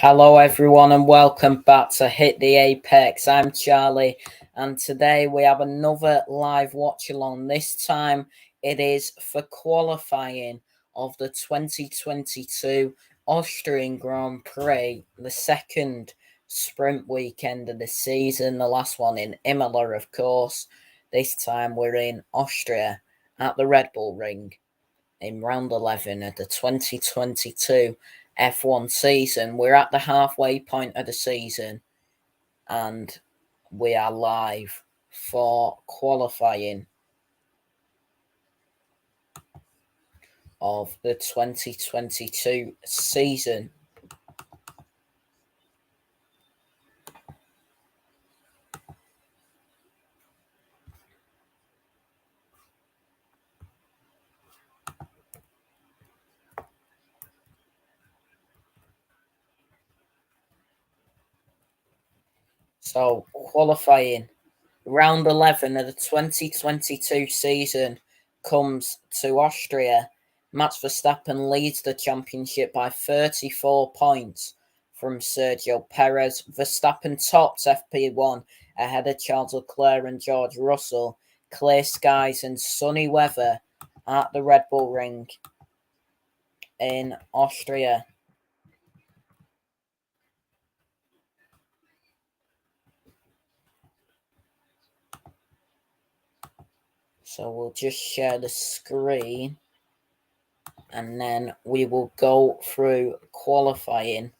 Hello everyone and welcome back to Hit the Apex. I'm Charlie and today we have another live watch along. This time it is for qualifying of the 2022 Austrian Grand Prix, the second sprint weekend of the season, the last one in Imola of course. This time we're in Austria at the Red Bull Ring in round 11 of the 2022 F1 season. We're at the halfway point of the season and we are live for qualifying of the 2022 season. So, qualifying round 11 of the 2022 season comes to Austria. Max Verstappen leads the championship by 34 points from Sergio Perez. Verstappen tops FP1 ahead of Charles Leclerc and George Russell. Clear skies and sunny weather at the Red Bull Ring in Austria. So we'll just share the screen and then we will go through qualifying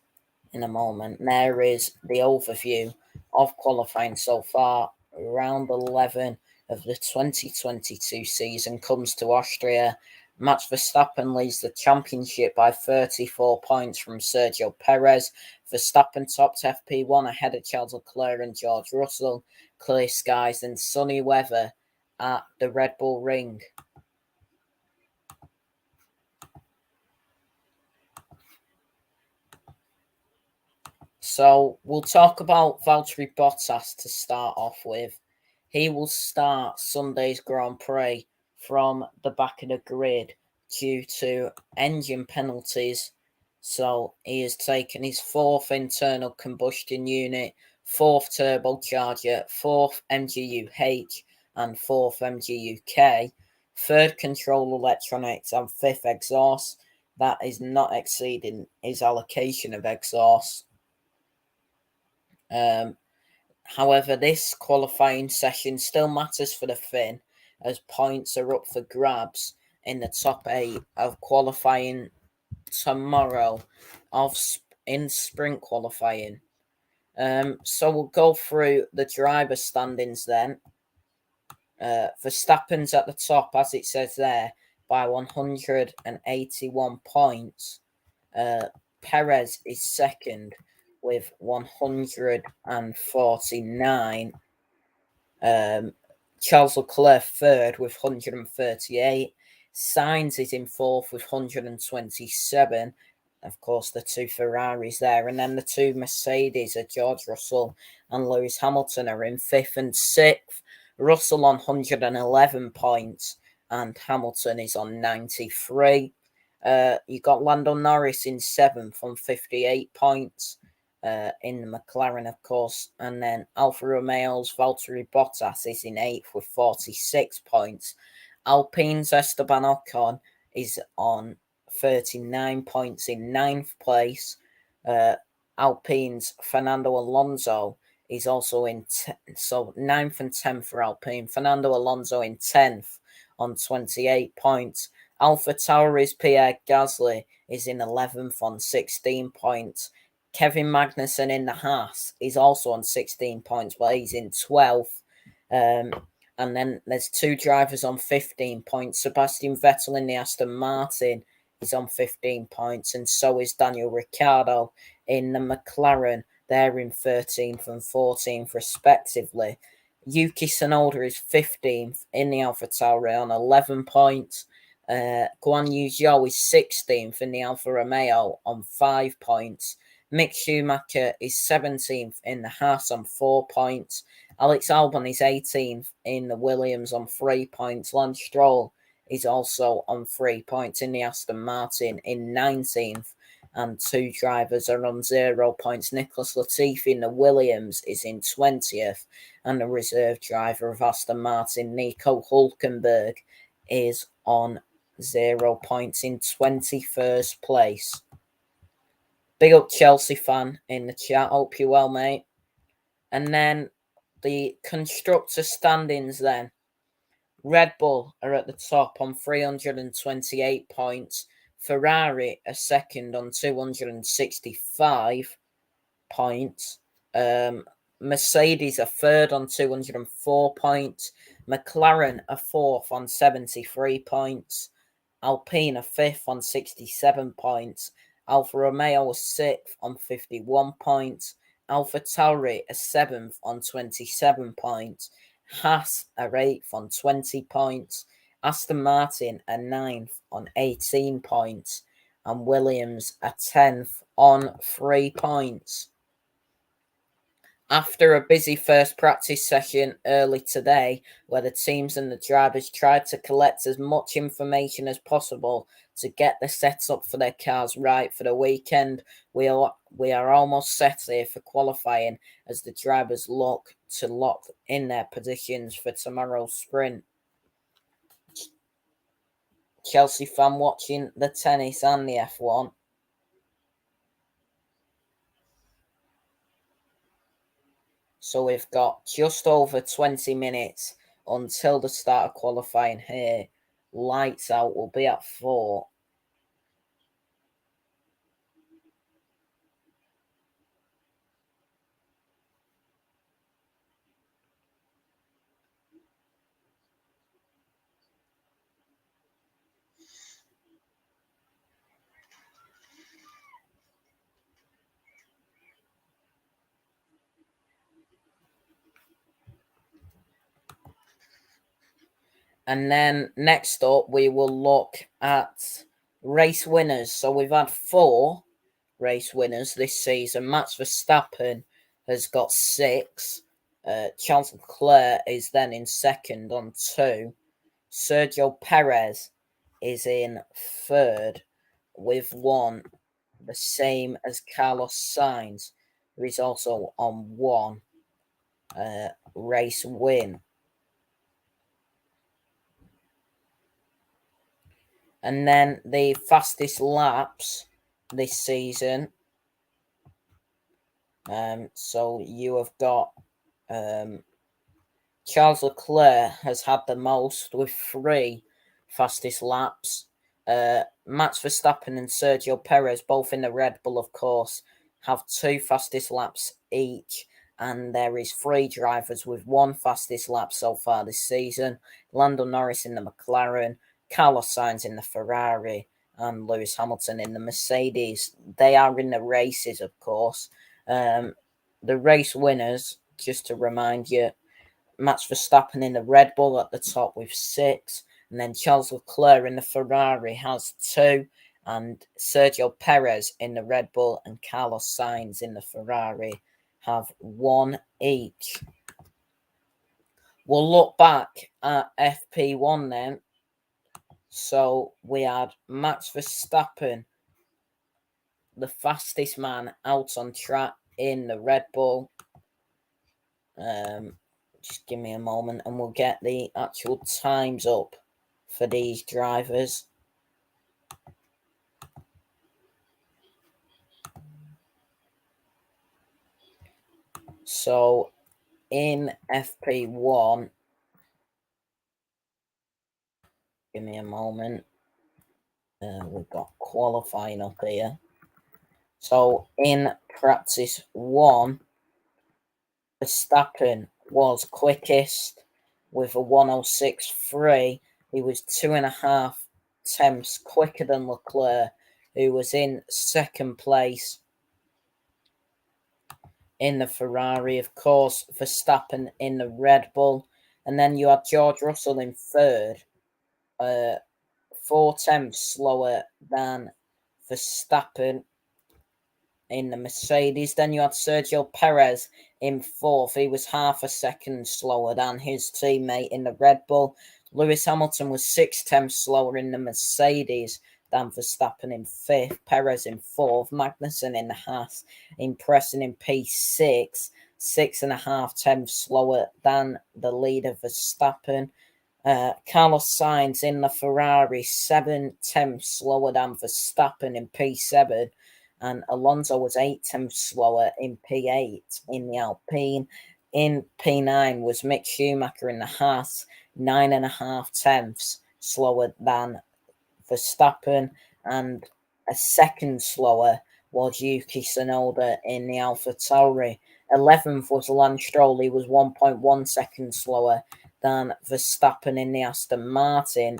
in a moment. There is the overview of qualifying so far. Round 11 of the 2022 season comes to Austria. Max Verstappen leads the championship by 34 points from Sergio Perez. Verstappen topped FP1 ahead of Charles Leclerc and George Russell. Clear skies and sunny weather at the Red Bull Ring. So we'll talk about Valtteri Bottas to start off with. He will start Sunday's Grand Prix from the back of the grid due to engine penalties. So he has taken his fourth internal combustion unit, fourth turbocharger, fourth MGU-H and fourth MGU-K, third control electronics and fifth exhaust. That is not exceeding his allocation of exhaust. However, this qualifying session still matters for the Finn as points are up for grabs in the top 8 of qualifying tomorrow in sprint qualifying. So we'll go through the driver standings then. Verstappen's at the top, as it says there, by 181 points. Perez is second with 149. Charles Leclerc third with 138. Sainz is in fourth with 127. Of course, the two Ferraris there. And then the two Mercedes are George Russell and Lewis Hamilton are in fifth and sixth. Russell on 111 points and Hamilton is on 93. You got Lando Norris in seventh on 58 points. In the McLaren, of course, and then Alfa Romeo's Valtteri Bottas is in 8th with 46 points. Alpine's Esteban Ocon is on 39 points in 9th place. Alpine's Fernando Alonso is also in 9th and 10th for Alpine. Fernando Alonso in 10th on 28 points. AlphaTauri's Pierre Gasly is in 11th on 16 points. Kevin Magnussen in the Haas is also on 16 points, but he's in 12th. And then there's two drivers on 15 points. Sebastian Vettel in the Aston Martin is on 15 points, and so is Daniel Ricciardo in the McLaren. They're in 13th and 14th, respectively. Yuki Tsunoda is 15th in the AlphaTauri on 11 points. Guan Yu Zhou is 16th in the Alfa Romeo on 5 points. Mick Schumacher is 17th in the Haas on 4 points. Alex Albon is 18th in the Williams on 3 points. Lance Stroll is also on 3 points in the Aston Martin in 19th. And 2 drivers are on 0 points. Nicholas Latifi in the Williams is in 20th. And the reserve driver of Aston Martin, Nico Hülkenberg, is on 0 points in 21st place. Big up Chelsea fan in the chat. Hope you're well, mate. And then the constructor standings then. Red Bull are at the top on 328 points. Ferrari are second on 265 points. Mercedes are third on 204 points. McLaren are fourth on 73 points. Alpine are fifth on 67 points. Alfa Romeo are sixth on 51 points. AlphaTauri are seventh on 27 points. Haas are eighth on 20 points. Aston Martin are ninth on 18 points. And Williams are 10th on 3 points. After a busy first practice session early today, where the teams and the drivers tried to collect as much information as possible to get the setup for their cars right for the weekend, we are almost set here for qualifying as the drivers look to lock in their positions for tomorrow's sprint. Chelsea fan watching the tennis and the F1. So we've got just over 20 minutes until the start of qualifying here. Lights out will be at 4. And then next up, we will look at race winners. So we've had 4 race winners this season. Max Verstappen has got 6. Charles Leclerc is then in second on 2. Sergio Perez is in third with 1, the same as Carlos Sainz, who is also on 1 race win. And then the fastest laps this season. So you have got Charles Leclerc has had the most with 3 fastest laps. Max Verstappen and Sergio Perez, both in the Red Bull, of course, have 2 fastest laps each. And there is 3 drivers with 1 fastest lap so far this season. Lando Norris in the McLaren, Carlos Sainz in the Ferrari, and Lewis Hamilton in the Mercedes. They are in the races, of course. The race winners, just to remind you, Max Verstappen in the Red Bull at the top with 6, and then Charles Leclerc in the Ferrari has 2, and Sergio Perez in the Red Bull and Carlos Sainz in the Ferrari have 1 each. We'll look back at FP1 then. So we had Max Verstappen, the fastest man out on track in the Red Bull. Just give me a moment and we'll get the actual times up for these drivers. So in FP1, give me a moment. We've got qualifying up here. So in practice 1, Verstappen was quickest with a 106.3. He was 2.5 tenths quicker than Leclerc, who was in second place in the Ferrari. Of course, Verstappen in the Red Bull. And then you had George Russell in third, 4 tenths slower than Verstappen in the Mercedes. Then you had Sergio Perez in fourth. He was half a second slower than his teammate in the Red Bull. Lewis Hamilton was 6 tenths slower in the Mercedes than Verstappen in fifth. Perez in fourth. Magnussen in the Haas, impressing in P6, 6.5 tenths slower than the leader Verstappen. Carlos Sainz in the Ferrari, 7 tenths slower than Verstappen in P7, and Alonso was 8 tenths slower in P8 in the Alpine. In P9 was Mick Schumacher in the Haas, 9.5 tenths slower than Verstappen, and a second slower was Yuki Tsunoda in the AlphaTauri. 11th was Lance Stroll, he was 1.1 seconds slower than Verstappen in the Aston Martin,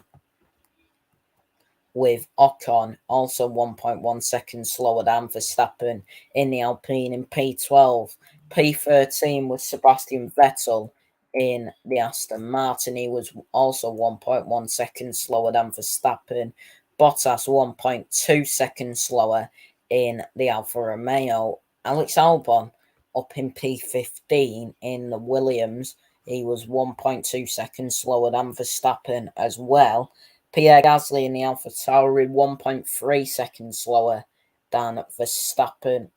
with Ocon also 1.1 seconds slower than Verstappen in the Alpine in P12. P13 was Sebastian Vettel in the Aston Martin. He was also 1.1 seconds slower than Verstappen. Bottas 1.2 seconds slower in the Alfa Romeo. Alex Albon up in P15 in the Williams. He was 1.2 seconds slower than Verstappen as well. Pierre Gasly in the AlphaTauri 1.3 seconds slower than Verstappen.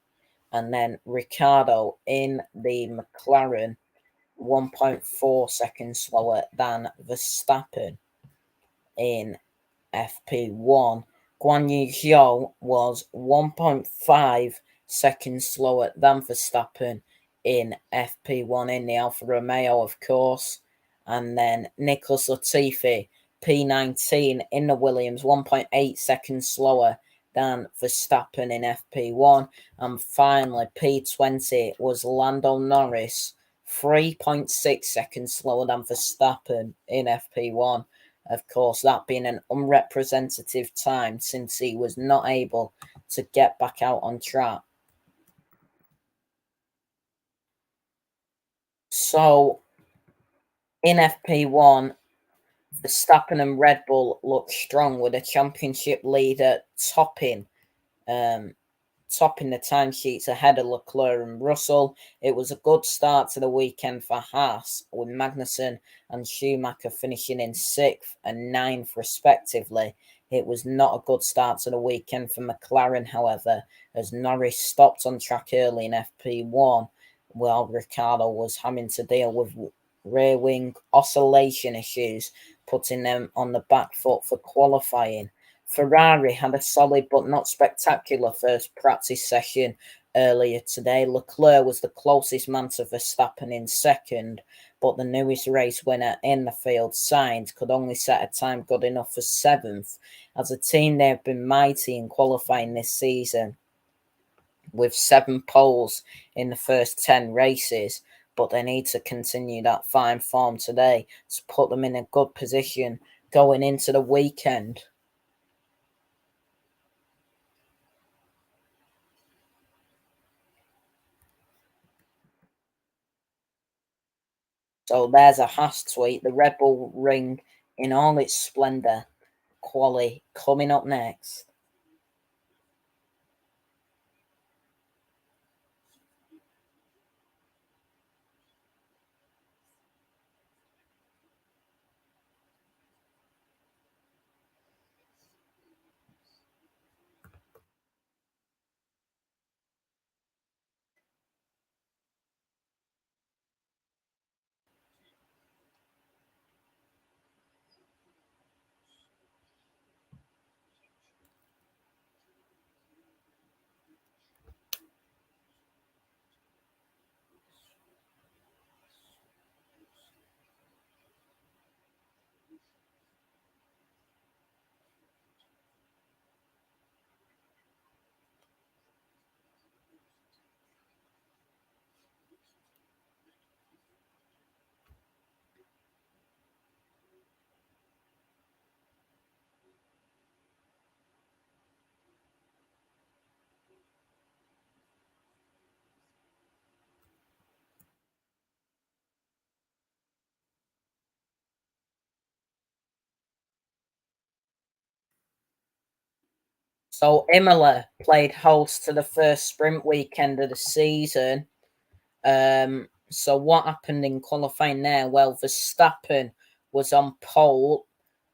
And then Ricciardo in the McLaren 1.4 seconds slower than Verstappen in FP1. Guan Yu Zhou was 1.5 seconds slower than Verstappen in FP1 in the Alfa Romeo, of course. And then Nicholas Latifi, P19 in the Williams, 1.8 seconds slower than Verstappen in FP1. And finally, P20 was Lando Norris, 3.6 seconds slower than Verstappen in FP1. Of course, that being an unrepresentative time since he was not able to get back out on track. So, in FP1, Verstappen and Red Bull looked strong with a championship leader topping the timesheets ahead of Leclerc and Russell. It was a good start to the weekend for Haas, with Magnussen and Schumacher finishing in 6th and 9th respectively. It was not a good start to the weekend for McLaren, however, as Norris stopped on track early in FP1, while Ricciardo was having to deal with rear wing oscillation issues, putting them on the back foot for qualifying. Ferrari had a solid but not spectacular first practice session earlier today. Leclerc was the closest man to Verstappen in second, but the newest race winner in the field, Sainz, could only set a time good enough for 7th. As a team, they have been mighty in qualifying this season, with 7 poles in the first 10 races, but they need to continue that fine form today to put them in a good position going into the weekend. So there's a Haas tweet. The Red Bull Ring in all its splendour. Quali coming up next. So Imola played host to the first sprint weekend of the season. So what happened in qualifying there? Well, Verstappen was on pole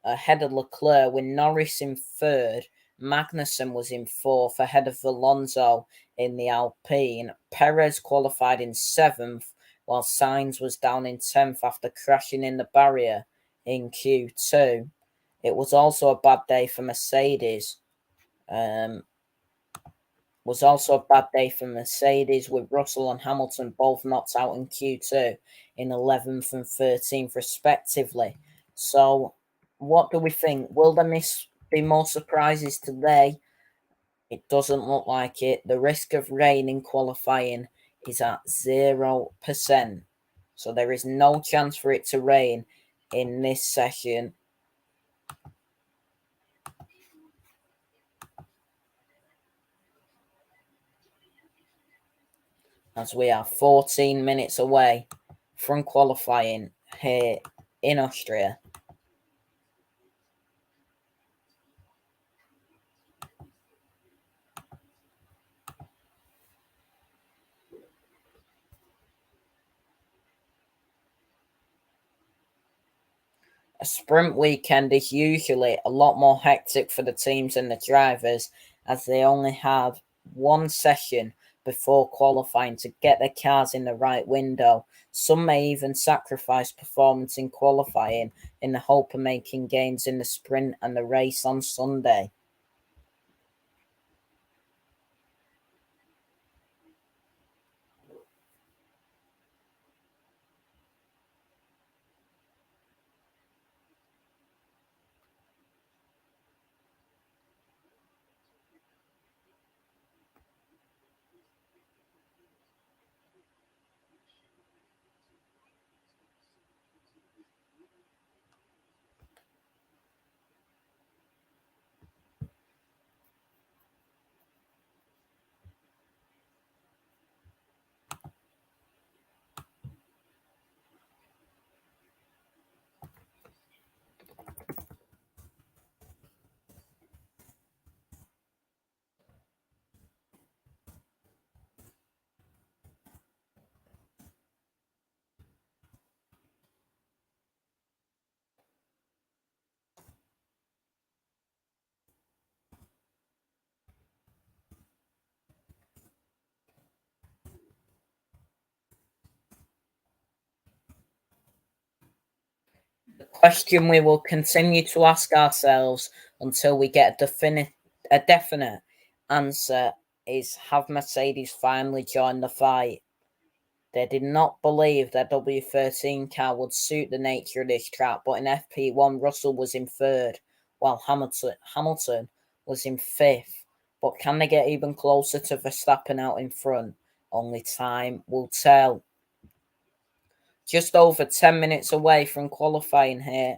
ahead of Leclerc with Norris in third. Magnussen was in fourth ahead of Alonso in the Alpine. Perez qualified in seventh, while Sainz was down in 10th after crashing in the barrier in Q2. It was also a bad day for Mercedes. Um, was also a bad day for Mercedes, with Russell and Hamilton both knocked out in Q2 in 11th and 13th, respectively. So, what do we think? Will there be more surprises today? It doesn't look like it. The risk of rain in qualifying is at 0%. So, there is no chance for it to rain in this session. As we are 14 minutes away from qualifying here in Austria. A sprint weekend is usually a lot more hectic for the teams and the drivers, as they only have one session before qualifying to get their cars in the right window. Some may even sacrifice performance in qualifying in the hope of making gains in the sprint and the race on Sunday. The question we will continue to ask ourselves until we get a definite answer is, have Mercedes finally joined the fight? They did not believe their W13 car would suit the nature of this track, but in FP1, Russell was in third, while Hamilton was in fifth. But can they get even closer to Verstappen out in front? Only time will tell. Just over 10 minutes away from qualifying here.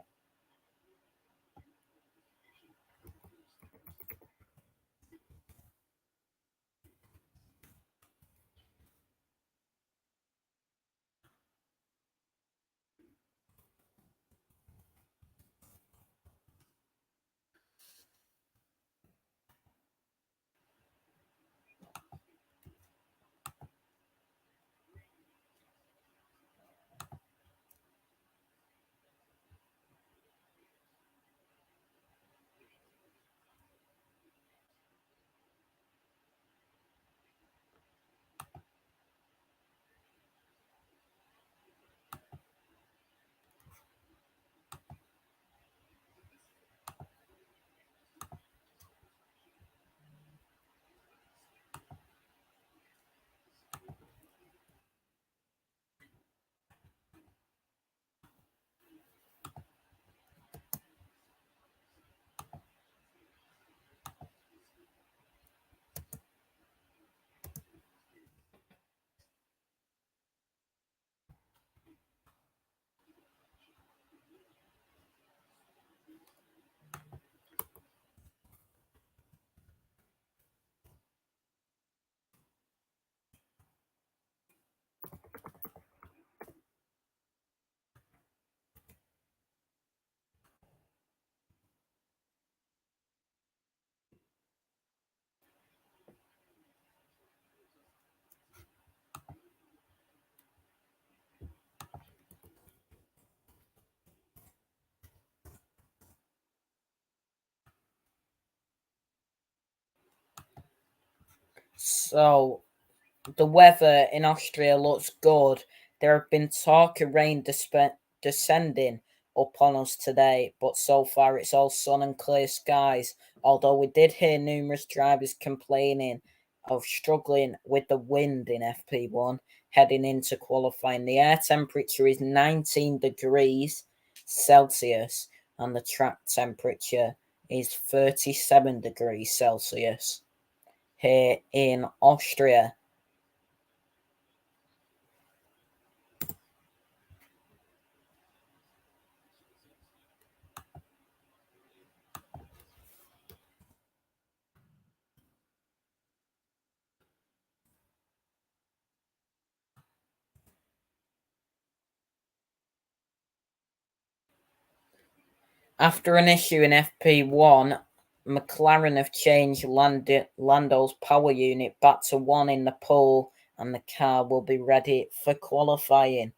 So the weather in Austria looks good. There have been talk of rain descending upon us today, but so far it's all sun and clear skies. Although we did hear numerous drivers complaining of struggling with the wind in FP1 heading into qualifying. The air temperature is 19 degrees Celsius and the track temperature is 37 degrees Celsius here in Austria. After an issue in FP1, McLaren have changed Lando's power unit back to 1 in the pole, and the car will be ready for qualifying.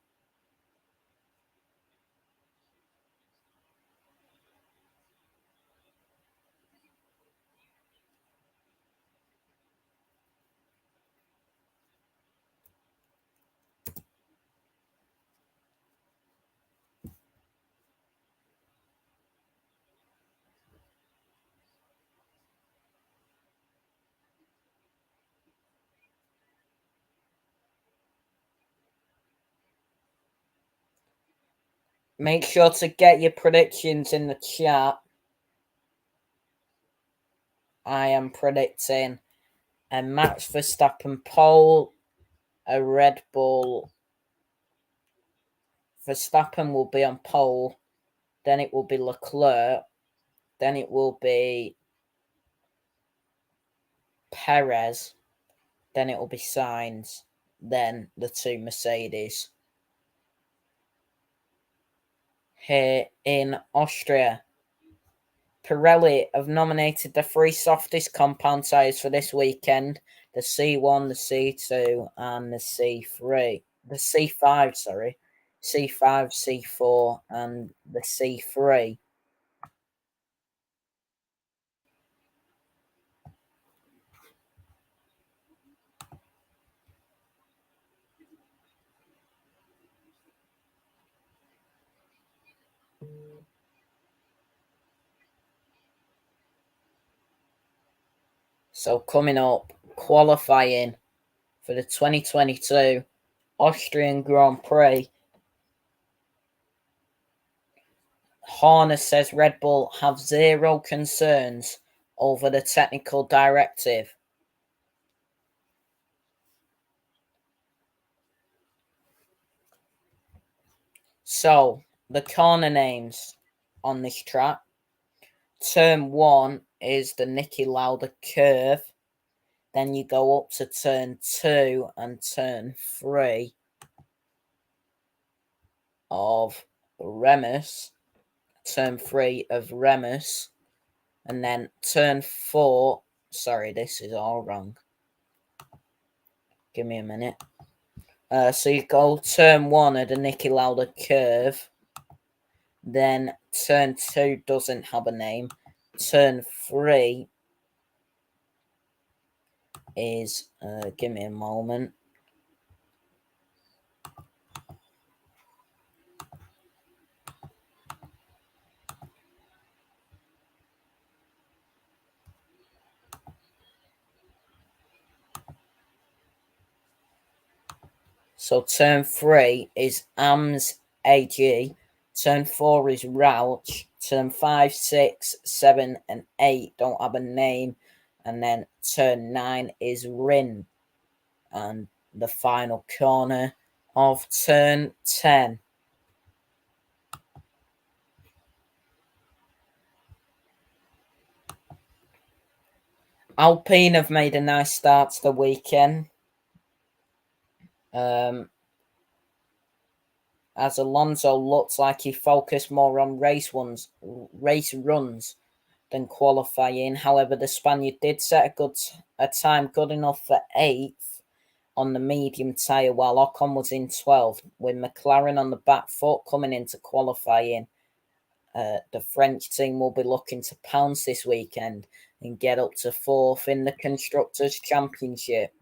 Make sure to get your predictions in the chat. I am predicting a Max Verstappen pole, a Red Bull. Verstappen will be on pole, then it will be Leclerc, then it will be Perez, then it will be Sainz, then the two Mercedes. Here in Austria, Pirelli have nominated the 3 softest compound tyres for this weekend: the C1, the C2, and the C3. The C5, sorry. C5, C4, and the C3. So coming up, qualifying for the 2022 Austrian Grand Prix. Horner says Red Bull have zero concerns over the technical directive. So, the corner names on this track. Turn 1 is the Niki Lauda curve. Then you go up to turn 2 and turn 3 of Remus. Turn 3 of Remus. And then turn 4. Sorry, this is all wrong. Give me a minute. So you go turn 1 at the Niki Lauda curve. Then turn 2 doesn't have a name. Turn 3 is, give me a moment. So turn 3 is AMS AG. Turn 4 is Rauch. Turn 5, 6, 7, and 8 don't have a name. And then turn 9 is Rin. And the final corner of turn 10. Alpine have made a nice start to the weekend. As Alonso looks like he focused more on race runs than qualifying. However, the Spaniard did set a time good enough for 8th on the medium tyre, while Ocon was in 12th, with McLaren on the back foot coming into qualifying. The French team will be looking to pounce this weekend and get up to 4th in the Constructors' Championship.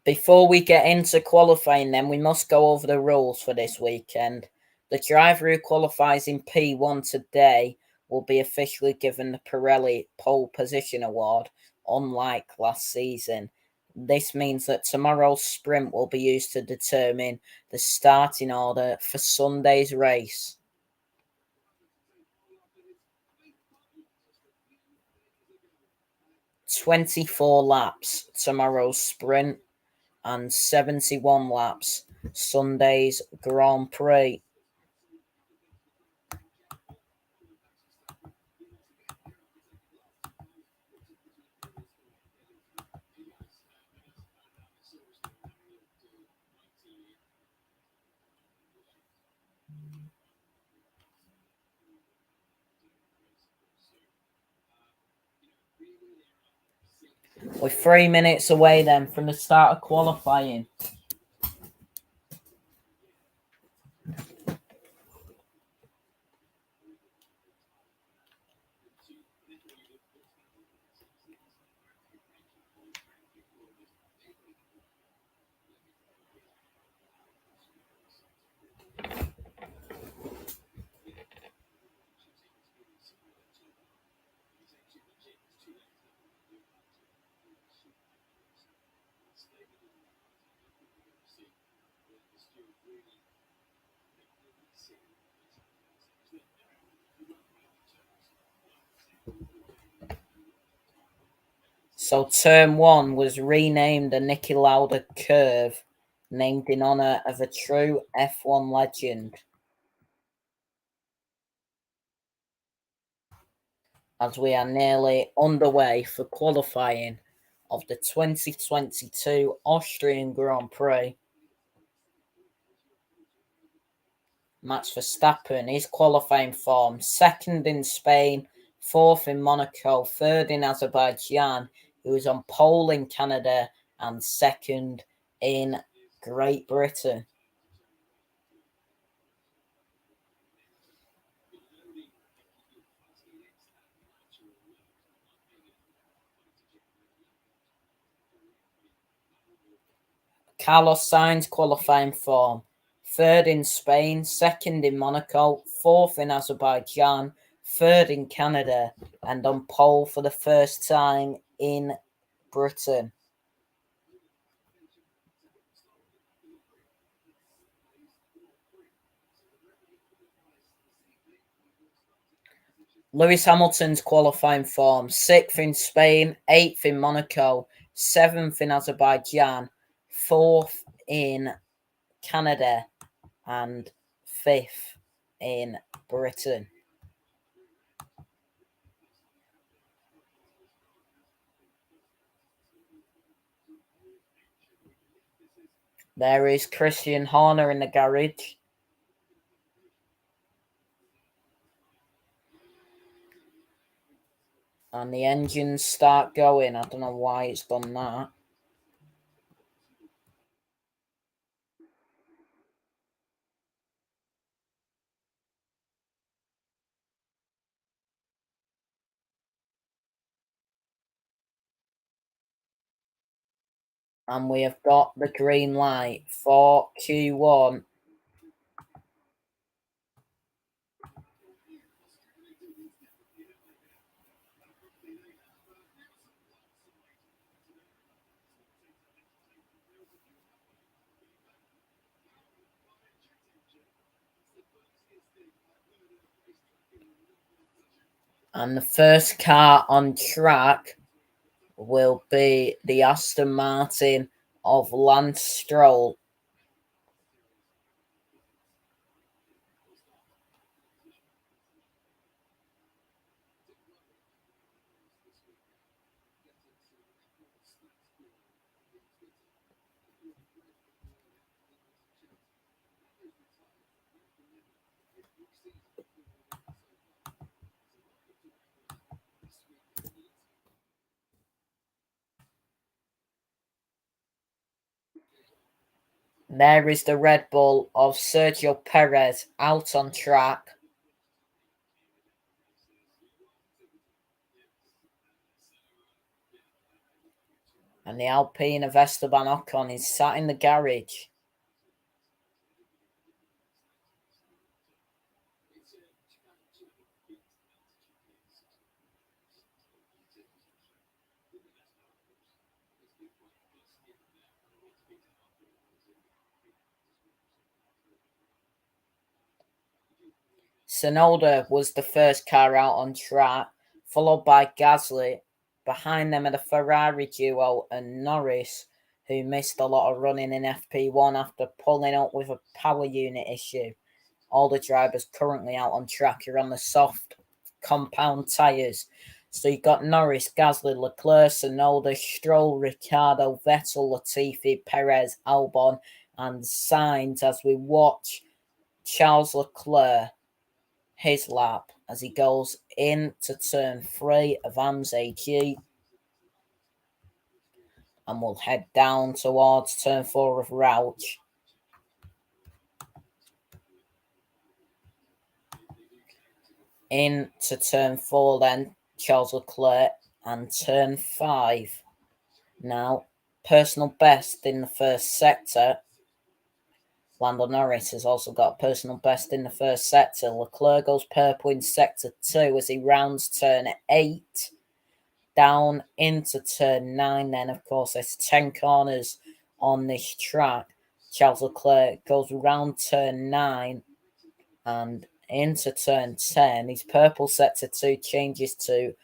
Before we get into qualifying, then, we must go over the rules for this weekend. The driver who qualifies in P1 today will be officially given the Pirelli Pole Position Award, unlike last season. This means that tomorrow's sprint will be used to determine the starting order for Sunday's race. "24 laps tomorrow's sprint and 71 laps Sunday's Grand Prix." We're 3 minutes away then from the start of qualifying. So turn 1 was renamed the Niki Lauda curve, named in honour of a true F1 legend. As we are nearly underway for qualifying of the 2022 Austrian Grand Prix. Max Verstappen, his qualifying form: 2nd in Spain, 4th in Monaco, 3rd in Azerbaijan. He was on pole in Canada and 2nd in Great Britain. Carlos Sainz qualifying form: 3rd in Spain, 2nd in Monaco, 4th in Azerbaijan, 3rd in Canada, and on pole for the first time in Britain. Lewis Hamilton's qualifying form: 6th in Spain, 8th in Monaco, 7th in Azerbaijan, 4th in Canada, and 5th in Britain. There is Christian Horner in the garage. And the engines start going. I don't know why it's done that. And we have got the green light for Q1. And the first car on track will be the Aston Martin of Lance Stroll. There is the Red Bull of Sergio Perez out on track. And the Alpine of Esteban Ocon is sat in the garage. Tsunoda was the first car out on track, followed by Gasly. Behind them are the Ferrari duo and Norris, who missed a lot of running in FP1 after pulling up with a power unit issue. All the drivers currently out on track are on the soft compound tyres. So you've got Norris, Gasly, Leclerc, Tsunoda, Stroll, Ricciardo, Vettel, Latifi, Perez, Albon, and Sainz as we watch Charles Leclerc his lap as he goes into turn 3 of MGU-H and will head down towards turn 4 of Rouch. Into turn 4 then, Charles Leclerc, and turn 5. Now, personal best in the first sector. Lando Norris has also got a personal best in the first sector. Leclerc goes purple in sector 2 as he rounds turn 8 down into turn 9. Then, of course, there's 10 corners on this track. Charles Leclerc goes round turn 9 and into turn 10. His purple sector 2 changes to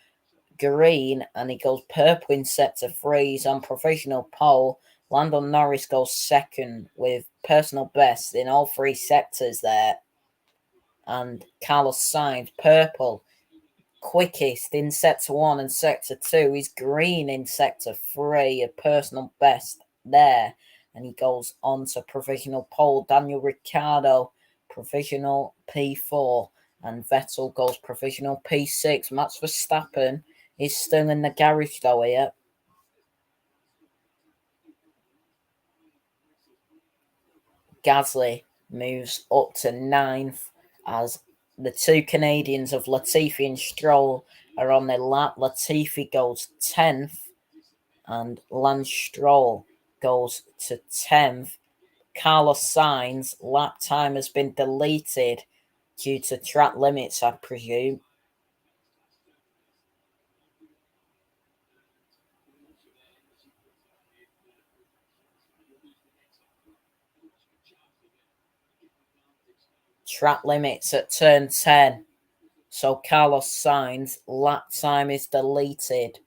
green and he goes purple in sector 3. He's on provisional pole. Lando Norris goes second with personal best in all 3 sectors there. And Carlos Sainz, purple, quickest in sector 1 and sector 2. He's green in sector 3, a personal best there. And he goes on to provisional pole. Daniel Ricciardo, provisional P4. And Vettel goes provisional P6. Max Verstappen is still in the garage though here. Gasly moves up to 9th as the 2 Canadians of Latifi and Stroll are on their lap. Latifi goes 10th and Lance Stroll goes to 10th. Carlos Sainz lap time has been deleted due to track limits, I presume. Track limits at turn 10. So Carlos Sainz lap time is deleted.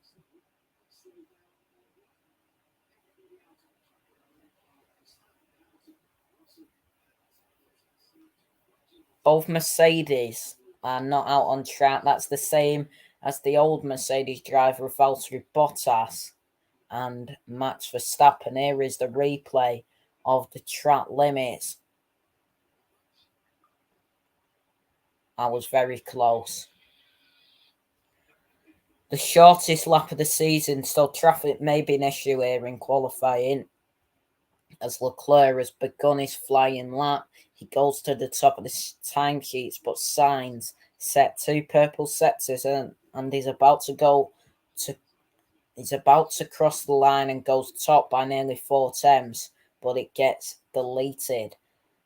Both Mercedes are not out on track. That's the same as the old Mercedes driver Valtteri Bottas and Max Verstappen. Here is the replay of the track limits. I was very close. The shortest lap of the season, so traffic may be an issue here in qualifying. As Leclerc has begun his flying lap, he goes to the top of the timesheets, but Sainz set 2 purple sectors and he's about to cross the line and goes top by nearly 4 tenths, but it gets deleted.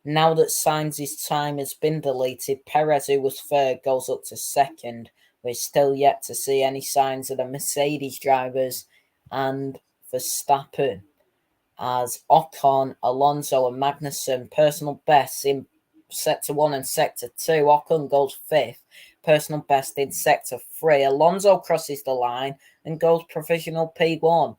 Now that Sainz's time has been deleted, Perez, who was third, goes up to second. We're still yet to see any signs of the Mercedes drivers and Verstappen, as Ocon, Alonso and Magnussen personal bests in sector 1 and sector 2. Ocon goes 5th, personal best in sector 3. Alonso crosses the line and goes provisional P1.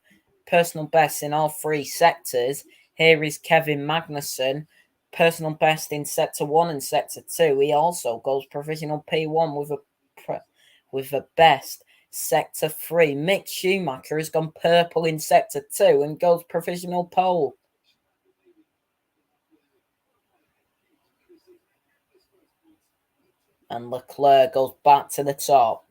Personal best in all 3 sectors. Here is Kevin Magnussen, personal best in sector 1 and sector 2. He also goes provisional P1 with a best. Sector 3, Mick Schumacher has gone purple in sector 2 and goes provisional pole. And Leclerc goes back to the top.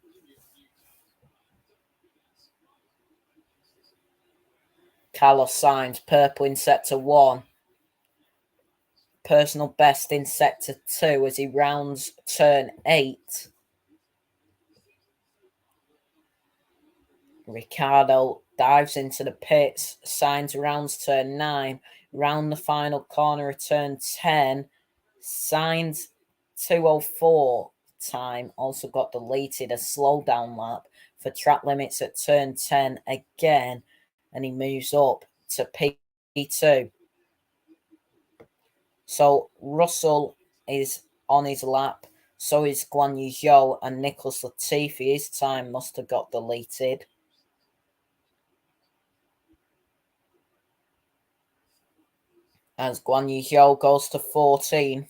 Carlos Sainz, purple in sector 1. Personal best in sector 2 as he rounds turn 8. Ricciardo dives into the pits. Sainz rounds turn 9. Round the final corner of turn 10. Sainz 2:04 time also got deleted, a slowdown lap for track limits at turn 10 again, and he moves up to P2. So Russell is on his lap, so is Guan Yu Zhou and Nicholas Latifi. His time must have got deleted. As Guan Yu Zhou goes to 14th.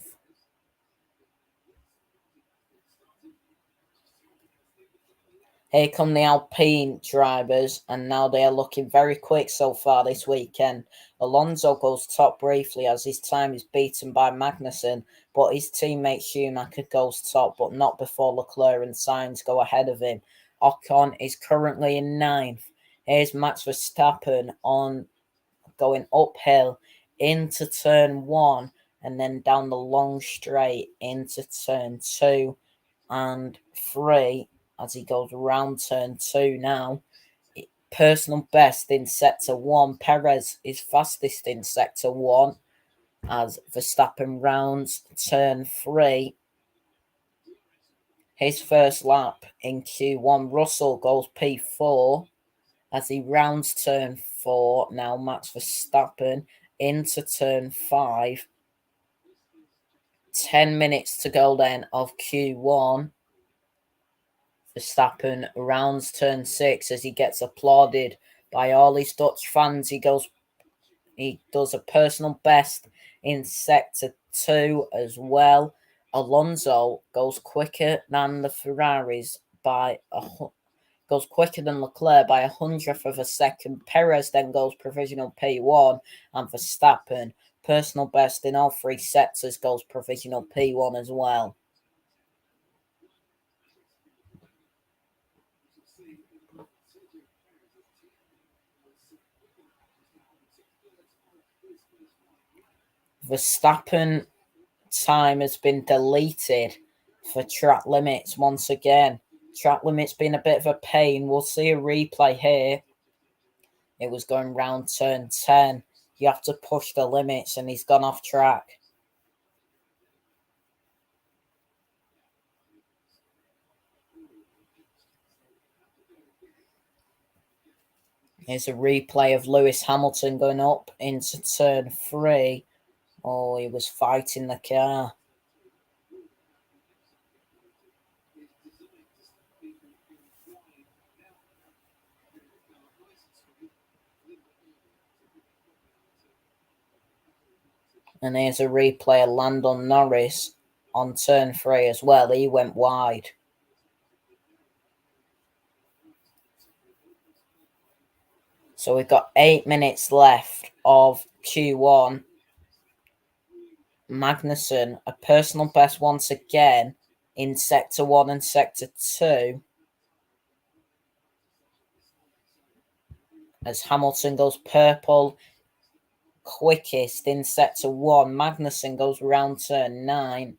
Here come the Alpine drivers, and now they are looking very quick so far this weekend. Alonso goes top briefly as his time is beaten by Magnussen, but his teammate Schumacher goes top, but not before Leclerc and Sainz go ahead of him. Ocon is currently in 9th. Here's Max Verstappen on going uphill into turn 1 and then down the long straight into turn 2 and 3 as he goes around turn 2 now. Personal best in sector 1. Perez is fastest in sector 1 as Verstappen rounds turn 3. His first lap in Q1. Russell goes P4 as he rounds turn 4. Now Max Verstappen into turn 5. 10 minutes to go then of Q1. Verstappen rounds turn 6 as he gets applauded by all his Dutch fans. He does a personal best in sector 2 as well. Alonso goes quicker than the Ferraris goes quicker than Leclerc by 100th of a second. Perez then goes provisional P1, and Verstappen, personal best in all 3 sectors, goes provisional P1 as well. Verstappen time has been deleted for track limits once again. Track limits been a bit of a pain. We'll see a replay here. It was going round turn 10. You have to push the limits and he's gone off track. Here's a replay of Lewis Hamilton going up into turn 3. Oh, he was fighting the car. And here's a replay of Lando Norris on turn 3 as well. He went wide. So we've got 8 minutes left of Q1. Magnussen, a personal best once again in sector 1 and sector 2. As Hamilton goes purple, quickest in sector 1. Magnussen goes round turn 9.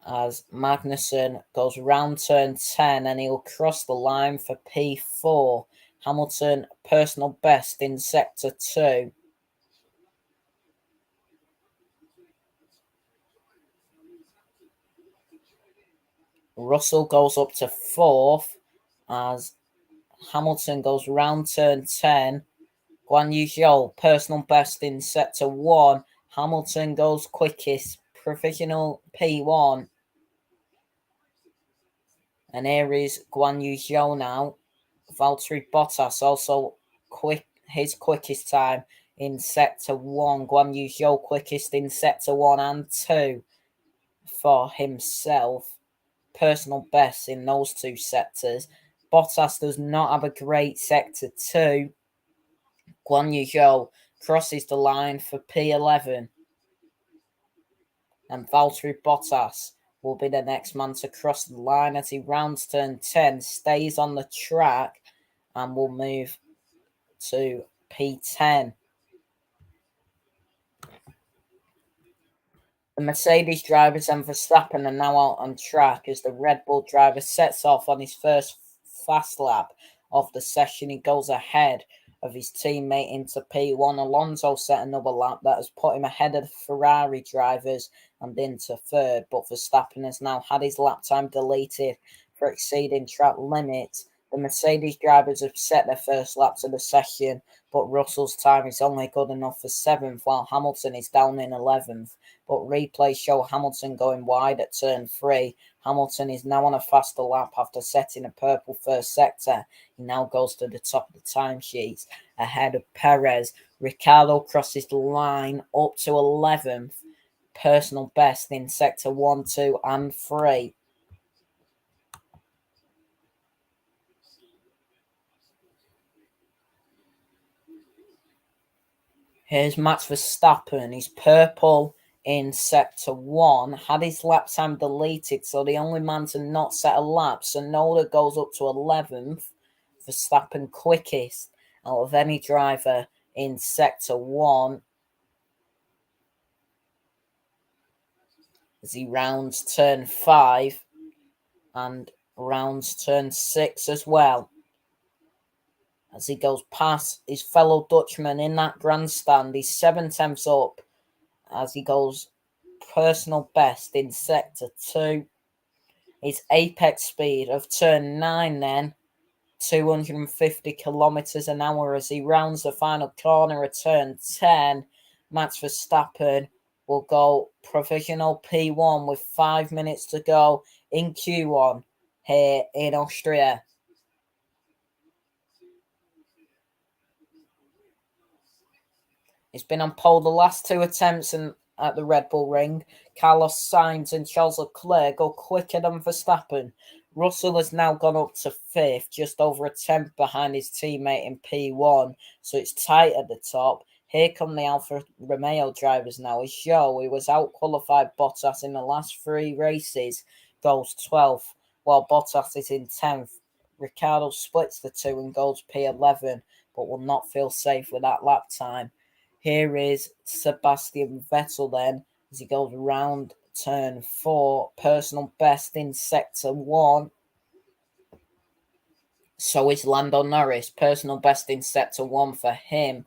As Magnussen goes round turn 10 and he'll cross the line for P4. Hamilton, personal best in sector 2. Russell goes up to 4th as Hamilton goes round turn 10. Guan Yu Zhou, personal best in sector 1. Hamilton goes quickest, provisional P1. And here is Guan Yu Zhou now. Valtteri Bottas also his quickest time in sector 1. Guan Yu Zhou quickest in sector 1 and 2 for himself. Personal best in those 2 sectors. Bottas does not have a great sector 2. Guan Yu Zhou crosses the line for P11. And Valtteri Bottas will be the next man to cross the line as he rounds turn 10, stays on the track, and will move to P10. The Mercedes drivers and Verstappen are now out on track as the Red Bull driver sets off on his first fast lap of the session. He goes ahead of his teammate into P1. Alonso set another lap that has put him ahead of the Ferrari drivers and into third, but Verstappen has now had his lap time deleted for exceeding track limits. The Mercedes drivers have set their first laps of the session, but Russell's time is only good enough for 7th, while Hamilton is down in 11th. But replays show Hamilton going wide at turn 3. Hamilton is now on a faster lap after setting a purple first sector. He now goes to the top of the timesheets ahead of Perez. Ricciardo crosses the line up to 11th, personal best in sector 1, 2, and 3. Here's Max Verstappen. He's purple in sector 1. Had his lap time deleted, so the only man to not set a lap. Sonoda goes up to 11th. Verstappen quickest out of any driver in sector 1. As he rounds turn 5 and rounds turn 6 as well. As he goes past his fellow Dutchman in that grandstand, he's 7/10 up as he goes personal best in sector 2. His apex speed of turn 9 then, 250 kilometers an hour as he rounds the final corner of turn 10. Max Verstappen will go provisional P1 with 5 minutes to go in Q1 here in Austria. He's been on pole the last 2 attempts at the Red Bull ring. Carlos Sainz and Charles Leclerc go quicker than Verstappen. Russell has now gone up to 5th, just over a 10th behind his teammate in P1, so it's tight at the top. Here come the Alfa Romeo drivers now. Sergio, who was out-qualified Bottas in the last 3 races, goes 12th, while Bottas is in 10th. Ricciardo splits the 2 and goes P11, but will not feel safe with that lap time. Here is Sebastian Vettel then, as he goes around turn 4, personal best in sector 1. So is Lando Norris, personal best in sector 1 for him,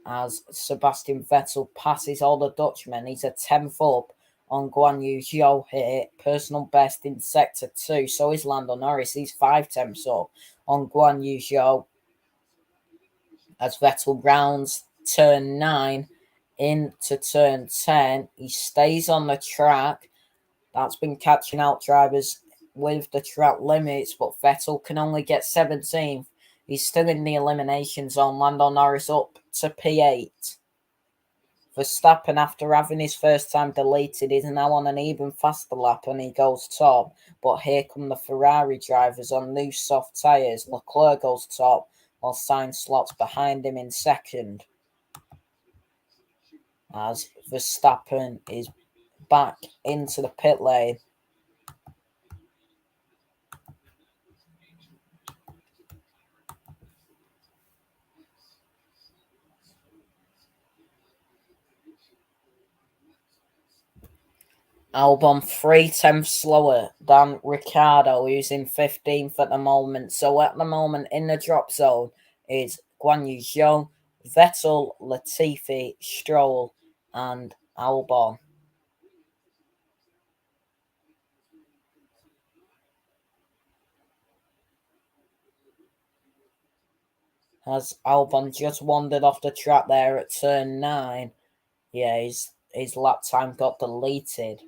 as Sebastian Vettel passes all the Dutchmen. He's a 10th up on Guan Yu Zhou here, personal best in sector 2. So is Lando Norris, he's 5/10 up on Guan Yu Zhou, as Vettel rounds turn 9 into turn 10. He stays on the track. That's been catching out drivers with the track limits, but Vettel can only get 17th. He's still in the elimination zone. Lando Norris up to P8. Verstappen, after having his first time deleted, is now on an even faster lap and he goes top. But here come the Ferrari drivers on loose soft tyres. Leclerc goes top, while Sainz slots behind him in second. As Verstappen is back into the pit lane. Albon 3/10 slower than Ricciardo, who's in 15th at the moment. So at the moment in the drop zone is Guan Yu Zhou, Vettel, Latifi, Stroll, and Albon. Has Albon just wandered off the track there at turn 9? Yeah, his lap time got deleted.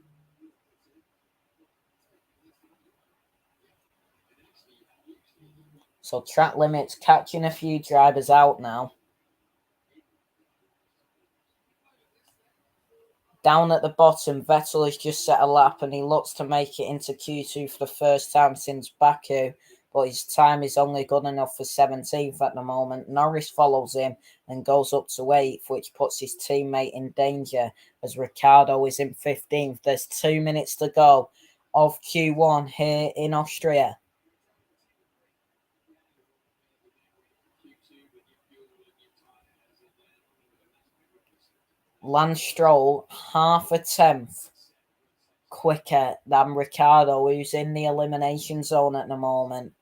So track limits catching a few drivers out now. Down at the bottom, Vettel has just set a lap and he looks to make it into Q2 for the first time since Baku. but his time is only good enough for 17th at the moment. Norris follows him and goes up to 8th, which puts his teammate in danger as Ricciardo is in 15th. There's 2 minutes to go of Q1 here in Austria. Lance Stroll, half a tenth quicker than Ricciardo, who's in the elimination zone at the moment.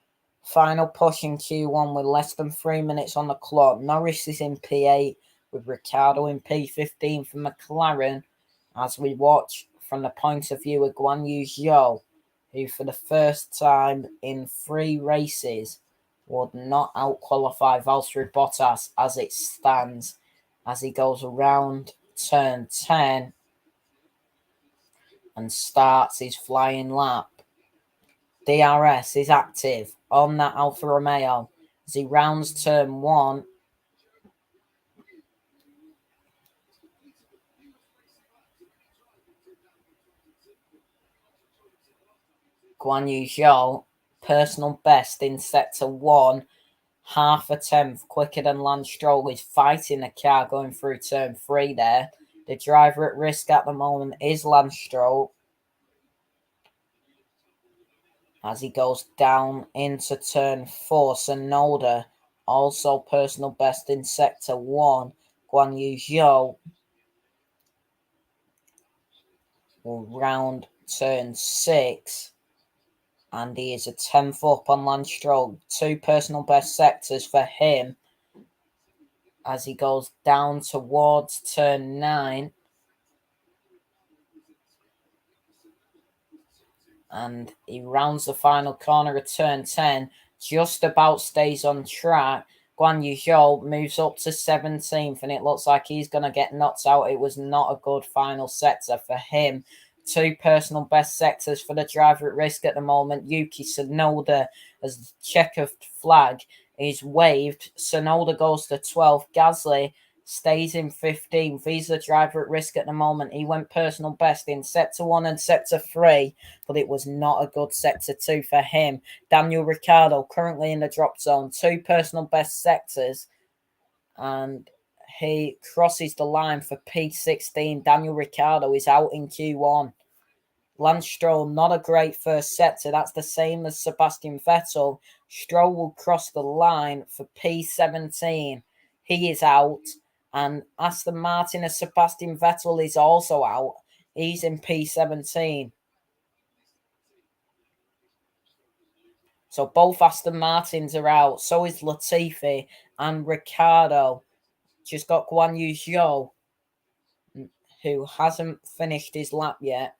Final push in Q1 with less than 3 minutes on the clock. Norris is in P8 with Ricciardo in P15 for McLaren as we watch from the point of view of Guan Yu Zhou, who for the first time in 3 races would not outqualify Valtteri Bottas as it stands as he goes around turn 10 and starts his flying lap. DRS is active on that Alfa Romeo as he rounds turn 1. Guan Yu Zhou, personal best in sector 1, half a tenth quicker than Lance Stroll, is fighting the car going through turn 3 there. The driver at risk at the moment is Lance Stroll as he goes down into turn 4. Tsunoda, also personal best in sector 1. Guan Yu Zhou will round turn 6. And he is a tenth up on Lance Stroll. 2 personal best sectors for him as he goes down towards turn 9. And he rounds the final corner of turn 10. Just about stays on track. Guan Yu Zhou moves up to 17th, and it looks like he's going to get knocked out. It was not a good final sector for him. 2 personal best sectors for the driver at risk at the moment. Yuki Tsunoda, as the checkered flag is waved. Tsunoda goes to 12th. Gasly stays in 15th. He's the driver at risk at the moment. He went personal best in sector 1 and sector 3, but it was not a good sector 2 for him. Daniel Ricciardo currently in the drop zone. 2 personal best sectors, and he crosses the line for P16. Daniel Ricciardo is out in Q1. Lance Stroll, not a great first sector. That's the same as Sebastian Vettel. Stroll will cross the line for P17. He is out. And Aston Martin as Sebastian Vettel is also out. He's in P17. So both Aston Martins are out. So is Latifi and Ricciardo. Just got Guan Yu Zhou, who hasn't finished his lap yet.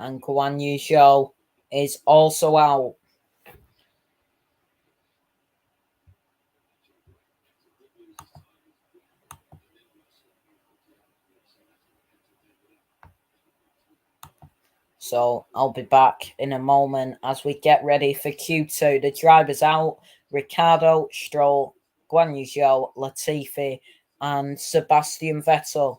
And Guan Yu Zhou is also out. So I'll be back in a moment as we get ready for Q2. The drivers out: Ricciardo, Stroll, Guan Yu Zhou, Latifi, and Sebastian Vettel.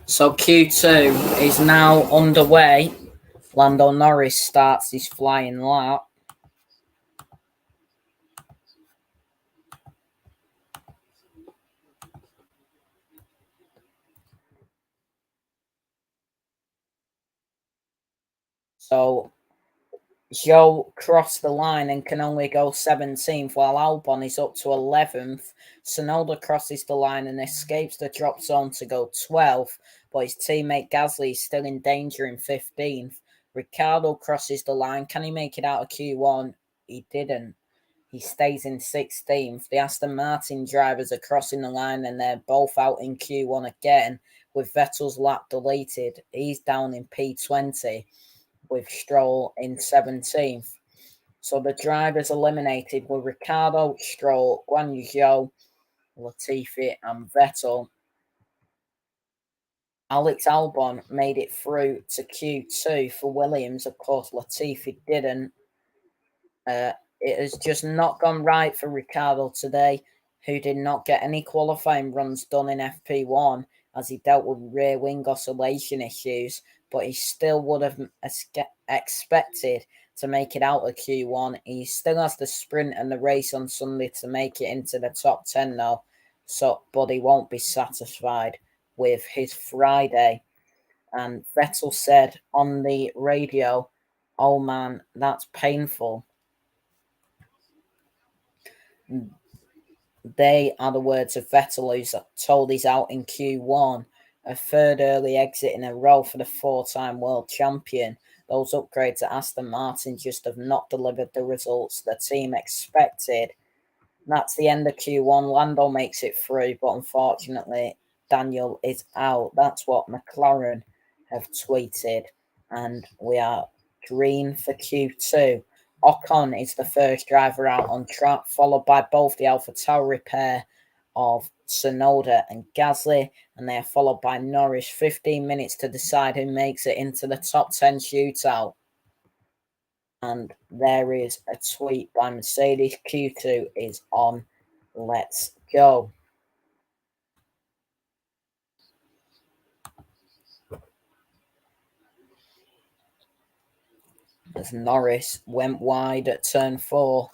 So Q2 is now underway. Lando Norris starts his flying lap. So Zhou crossed the line and can only go 17th, while Albon is up to 11th. Tsunoda crosses the line and escapes the drop zone to go 12th, but his teammate Gasly is still in danger in 15th. Ricciardo crosses the line. Can he make it out of Q1? He didn't. He stays in 16th. The Aston Martin drivers are crossing the line and they're both out in Q1 again, with Vettel's lap deleted. He's down in P20 with Stroll in 17th. So the drivers eliminated were Ricciardo, Stroll, Guan Yu Zhou, Latifi, and Vettel. Alex Albon made it through to Q2 for Williams. Of course, Latifi didn't. It has just not gone right for Ricciardo today, who did not get any qualifying runs done in FP1 as he dealt with rear wing oscillation issues, but he still would have expected to make it out of Q1. He still has the sprint and the race on Sunday to make it into the top 10 now, but he won't be satisfied with his Friday. And Vettel said on the radio, "Oh man, that's painful." They are the words of Vettel, who's told he's out in Q1, a third early exit in a row for the four-time world champion. Those upgrades at Aston Martin just have not delivered the results the team expected. That's the end of Q1. Lando makes it through, but unfortunately, Daniel is out. That's what McLaren have tweeted, and we are green for Q2. Ocon is the first driver out on track, followed by both the AlphaTauri pair of Tsunoda and Gasly, and they are followed by Norris. 15 minutes to decide who makes it into the top 10 shootout. And there is a tweet by Mercedes. Q2 is on. Let's go. As Norris went wide at turn 4.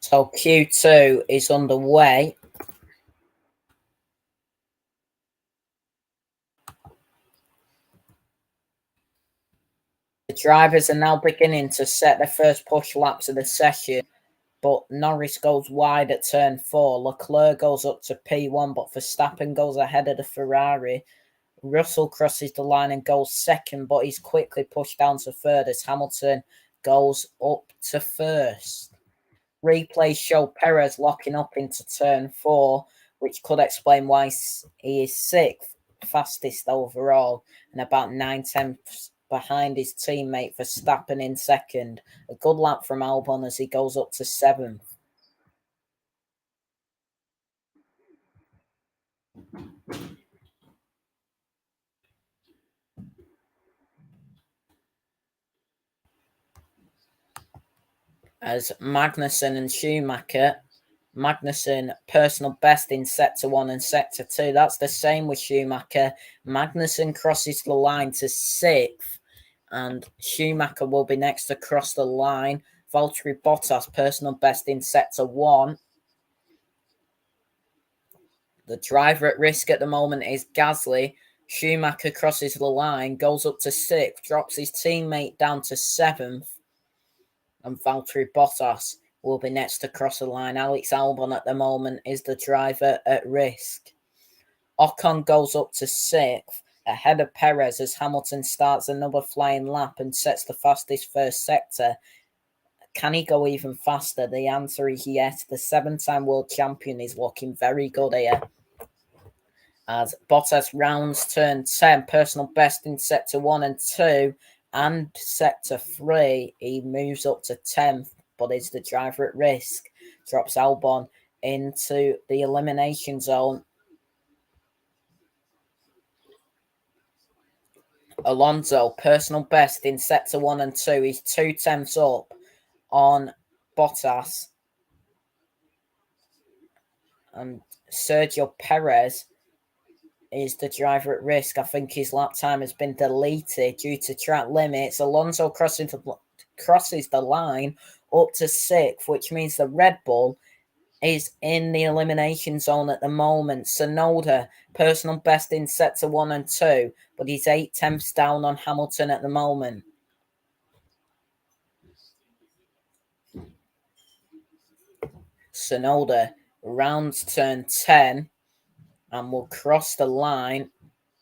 So Q2 is underway. The drivers are now beginning to set their first push laps of the session, but Norris goes wide at turn 4. Leclerc goes up to P1, but Verstappen goes ahead of the Ferrari. Russell crosses the line and goes second, but he's quickly pushed down to third as Hamilton goes up to first. Replays show Perez locking up into turn 4, which could explain why he is sixth, fastest overall, and about 9 tenths behind his teammate Verstappen in second. A good lap from Albon as he goes up to seventh. as Magnussen and Schumacher. Magnussen, personal best in sector 1 and sector 2. That's the same with Schumacher. Magnussen crosses the line to 6th, and Schumacher will be next to cross the line. Valtteri Bottas, personal best in sector 1. The driver at risk at the moment is Gasly. Schumacher crosses the line, goes up to 6th, drops his teammate down to 7th, and Valtteri Bottas will be next to cross the line. Alex Albon at the moment is the driver at risk. Ocon goes up to 6th, ahead of Perez as Hamilton starts another flying lap and sets the fastest first sector. Can he go even faster? The answer is yes. The 7-time world champion is looking very good here. As Bottas rounds turn 10, personal best in sector 1 and 2, and sector 3, he moves up to 10th, but is the driver at risk. Drops Albon into the elimination zone. Alonso, personal best in sector 1 and 2, he's 2/10 up on Bottas. And Sergio Perez is the driver at risk. I think his lap time has been deleted due to track limits. Alonso crosses the line up to 6th, which means the Red Bull is in the elimination zone at the moment. Tsunoda, personal best in sector 1 and 2, but he's 8/10 down on Hamilton at the moment. Tsunoda rounds turn 10 and will cross the line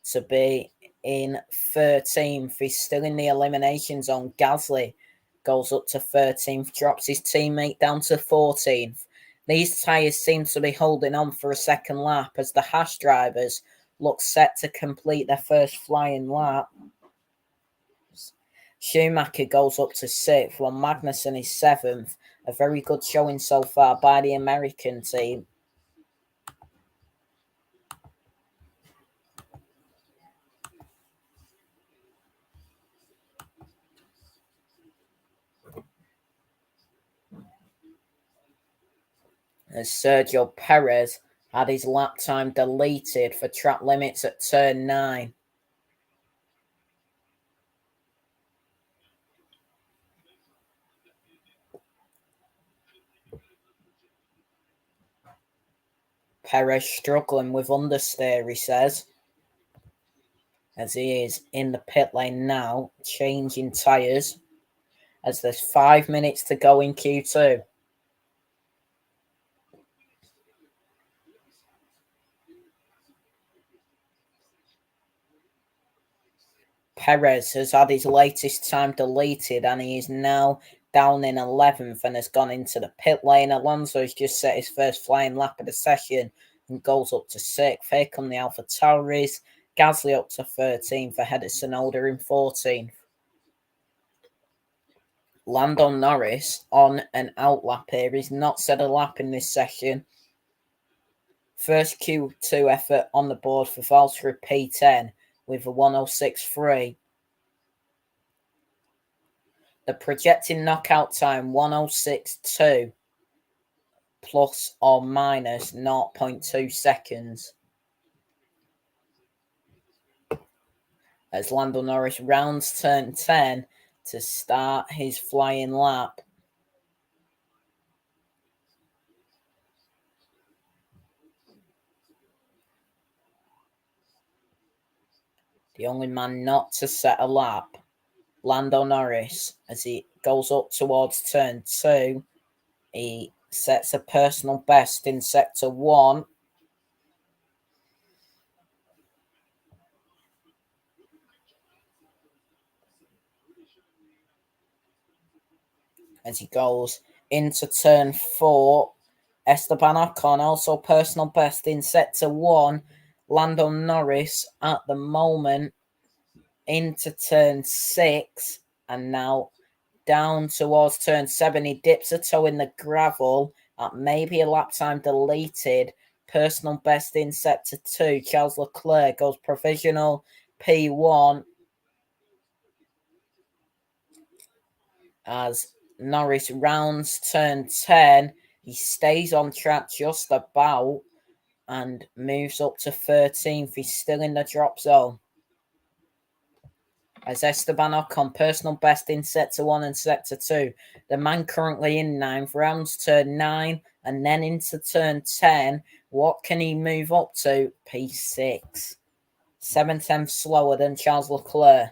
to be in 13th. He's still in the elimination zone. Gasly goes up to 13th, drops his teammate down to 14th. These tyres seem to be holding on for a second lap as the Haas drivers look set to complete their first flying lap. Schumacher goes up to 6th, while Magnussen is 7th. A very good showing so far by the American team. As Sergio Perez had his lap time deleted for track limits at turn 9. Perez struggling with understeer, he says, as he is in the pit lane now, changing tyres, as there's 5 minutes to go in Q2. Perez has had his latest time deleted and he is now down in 11th and has gone into the pit lane. Alonso has just set his first flying lap of the session and goes up to 6th. Here come the Alpha Tauris. Gasly up to 13th ahead of Tsunoda in 14th. Lando Norris on an out lap here. He's not set a lap in this session. First Q2 effort on the board for Valtteri P10 with a 106.3. The projected knockout time 106.2 plus or minus 0.2 seconds. As Lando Norris rounds turn 10 to start his flying lap. The only man not to set a lap, Lando Norris, as he goes up towards turn 2. He sets a personal best in sector 1. As he goes into turn 4, Esteban Ocon also personal best in sector 1. Lando Norris at the moment into turn 6 and now down towards turn 7. He dips a toe in the gravel at maybe a lap time deleted. Personal best in sector 2. Charles Leclerc goes provisional P1 as Norris rounds turn 10. He stays on track just about and moves up to 13th. He's still in the drop zone. As Esteban Ocon, personal best in Sector 1 and Sector 2. The man currently in 9th, rounds turn 9 and then into turn 10. What can he move up to? P6. 7/10 slower than Charles Leclerc.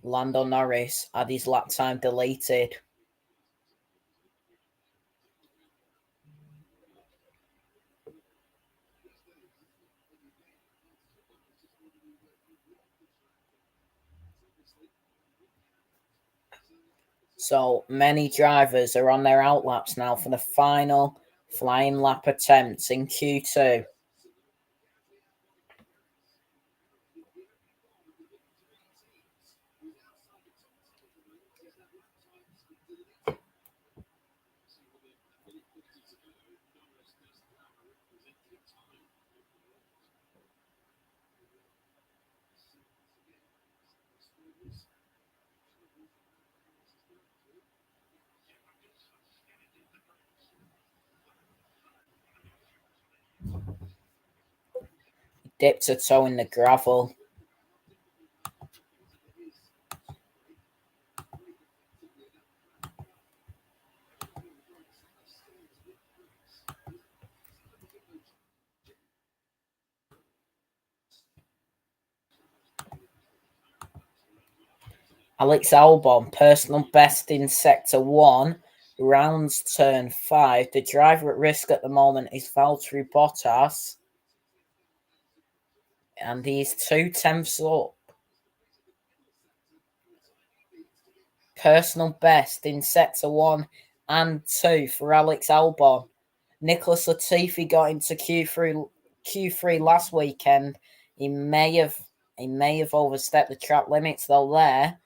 Lando Norris had his lap time deleted. So many drivers are on their outlaps now for the final flying lap attempts in Q2. Dipped a toe in the gravel. Alex Albon, personal best in Sector 1, rounds turn 5. The driver at risk at the moment is Valtteri Bottas, and he's 2/10 up. Personal best in Sector 1 and 2 for Alex Albon. Nicholas Latifi got into Q3 last weekend. He may have overstepped the track limits though there.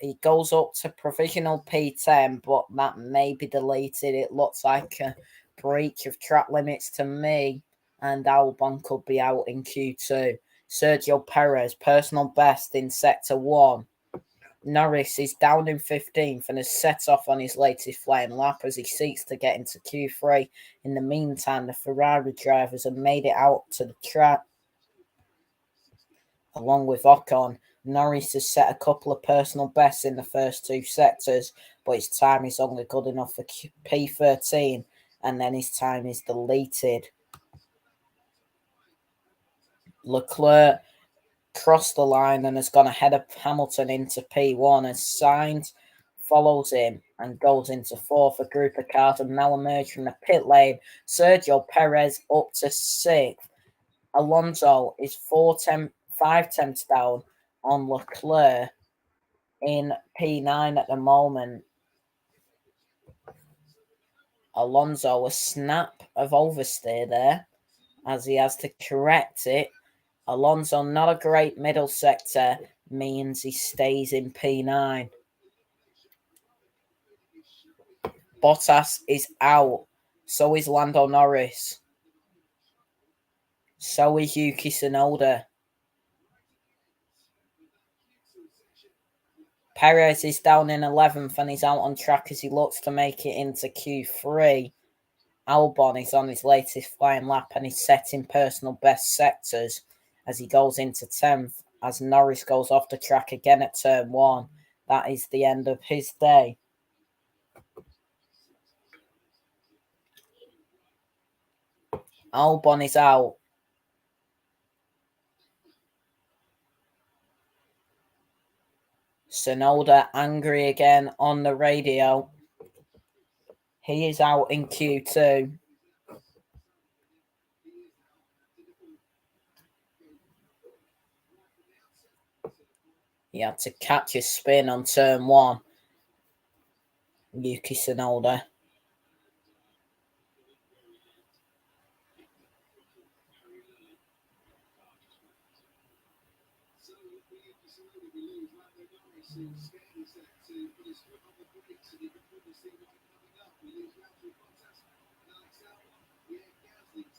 He goes up to provisional P10, but that may be deleted. It looks like a breach of track limits to me, and Albon could be out in Q2. Sergio Perez, personal best in Sector 1. Norris is down in 15th and has set off on his latest flying lap as he seeks to get into Q3. In the meantime, the Ferrari drivers have made it out to the track along with Ocon. Norris has set a couple of personal bests in the first two sectors, but his time is only good enough for P13, and then his time is deleted. Leclerc crossed the line and has gone ahead of Hamilton into P1 as Sainz follows him and goes into fourth. A group of cars have now emerged from the pit lane. Sergio Perez up to 6th. Alonso is 5/10 down on Leclerc in P9 at the moment. Alonso, a snap of oversteer there as he has to correct it. Alonso, not a great middle sector, means he stays in P9. Bottas is out. So is Lando Norris. So is Yuki Tsunoda. Perez is down in 11th and he's out on track as he looks to make it into Q3. Albon is on his latest flying lap and he's setting personal best sectors as he goes into 10th as Norris goes off the track again at turn 1. That is the end of his day. Albon is out. Tsunoda angry again on the radio. He is out in Q2. He had to catch his spin on turn 1. Yuki Tsunoda.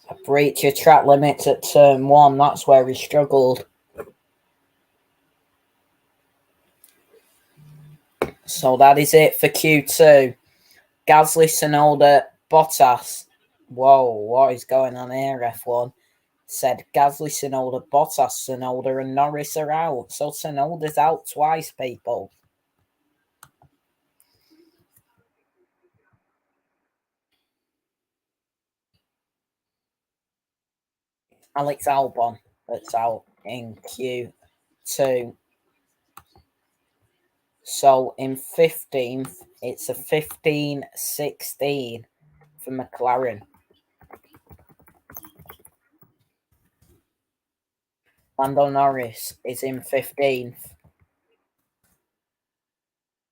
A breach of track limits at turn 1, that's where he struggled. So that is it for Q2. Gasly, Tsunoda, Bottas. Whoa, what is going on here, F1? Said Gasly, Tsunoda, Bottas, Tsunoda, and Norris are out. So Tsunoda's out twice, people. Alex Albon that's out in Q2. So in 15th, it's a 15-16 for McLaren. Lando Norris is in 15th.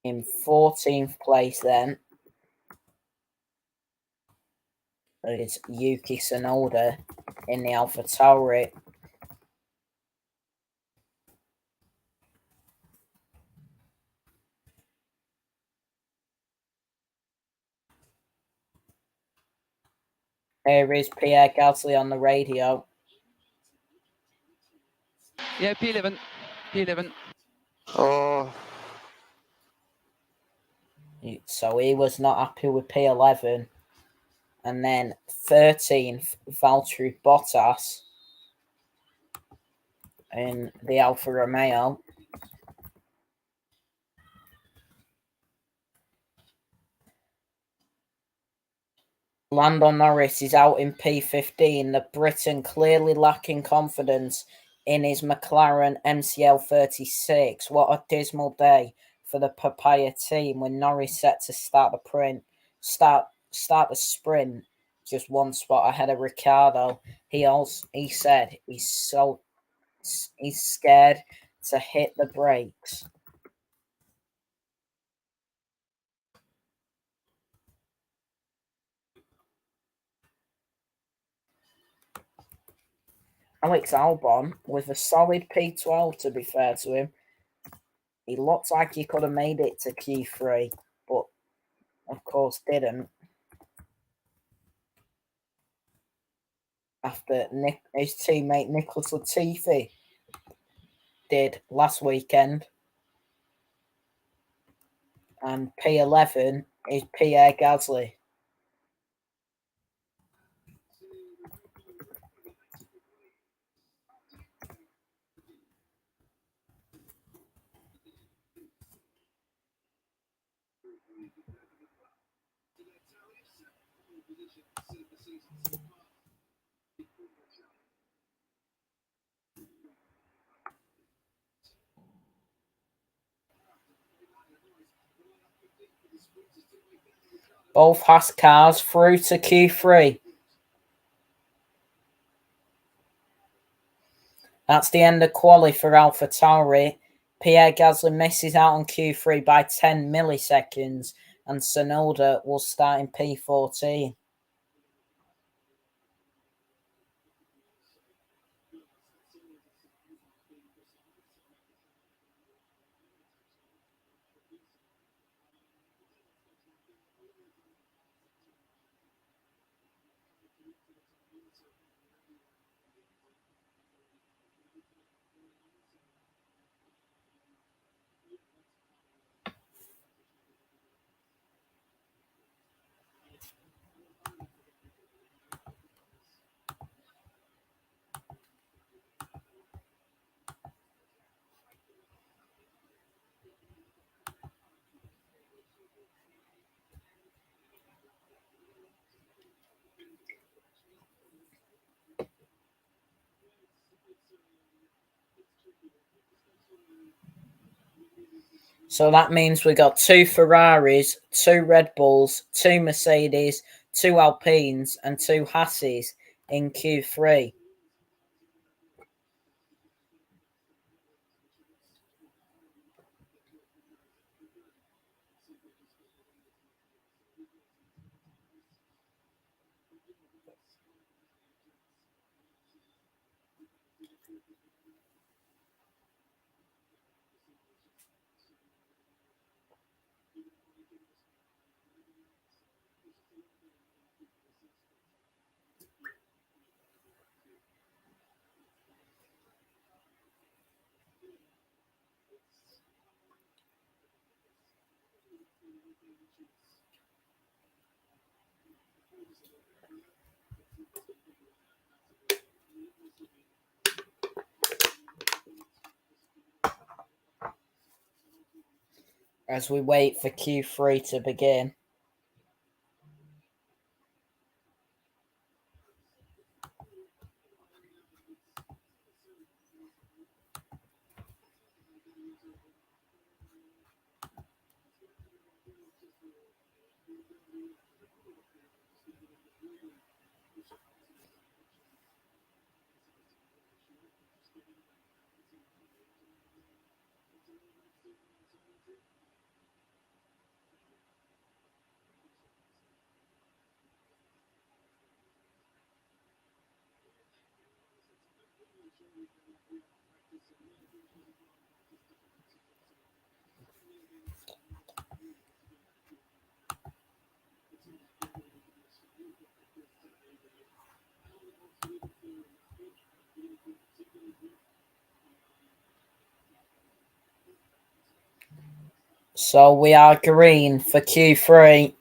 In 14th place then is Yuki Tsunoda in the AlphaTauri. Here is Pierre Gasly on the radio. Yeah, P11. P11. Oh. So he was not happy with P11. And then 13th, Valtteri Bottas in the Alfa Romeo. Lando Norris is out in P15. The Briton clearly lacking confidence in his McLaren MCL 36. What a dismal day for the Papaya team when Norris set to start the sprint just one spot ahead of Ricciardo. He said he's scared to hit the brakes. Alex Albon with a solid P12, to be fair to him. He looked like he could have made it to Q3, but of course didn't. After his teammate Nicholas Latifi did last weekend. And P11 is Pierre Gasly. Both Haas cars through to Q3. That's the end of quali for AlphaTauri. Pierre Gasly misses out on Q3 by 10 milliseconds, and Tsunoda will start in P14. So that means we got 2 Ferraris, 2 Red Bulls, 2 Mercedes, 2 Alpines, and 2 Haases in Q3. As we wait for Q3 to begin. So we are green for Q3.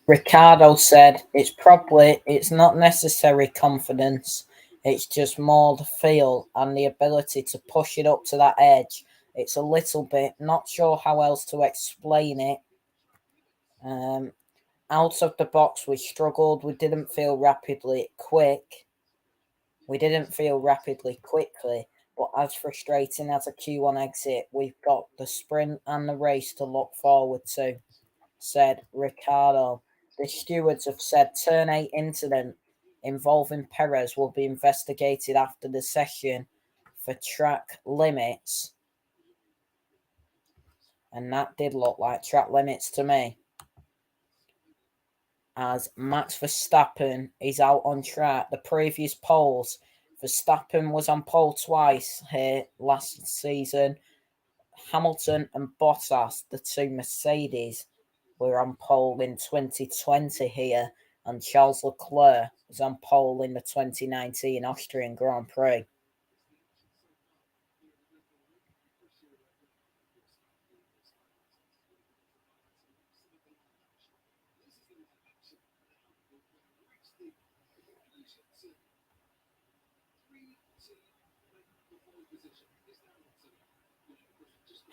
Ricardo said it's not necessary confidence, it's just more the feel and the ability to push it up to that edge. It's a little bit, not sure how else to explain it. Out of the box we struggled, we didn't feel rapidly quick. We didn't feel rapidly quickly, but as frustrating as a Q1 exit, we've got the sprint and the race to look forward to, said Ricardo. The stewards have said turn 8 incident involving Perez will be investigated after the session for track limits. And that did look like track limits to me. As Max Verstappen is out on track. The previous poles, Verstappen was on pole twice here last season. Hamilton and Bottas, the two Mercedes, were on pole in 2020 here, and Charles Leclerc was on pole in the 2019 Austrian Grand Prix.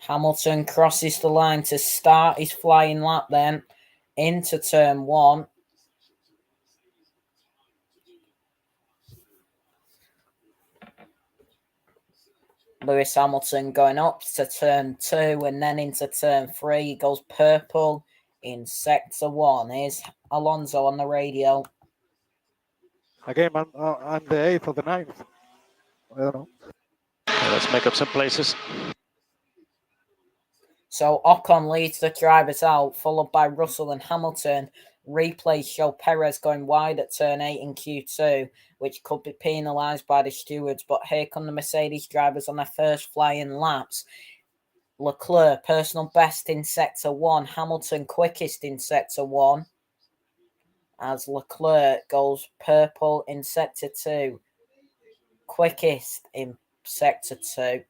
Hamilton crosses the line to start his flying lap then into turn 1. Lewis Hamilton going up to turn 2 and then into turn 3. He goes purple in sector 1. Here's Alonso on the radio. Again, I'm the 8th or the 9th. I don't know. Let's make up some places. So Ocon leads the drivers out, followed by Russell and Hamilton. Replays show Perez going wide at turn 8 in Q2, which could be penalised by the stewards. But here come the Mercedes drivers on their first flying laps. Leclerc, personal best in sector 1. Hamilton, quickest in sector 1. As Leclerc goes purple in sector 2. Quickest in sector 2.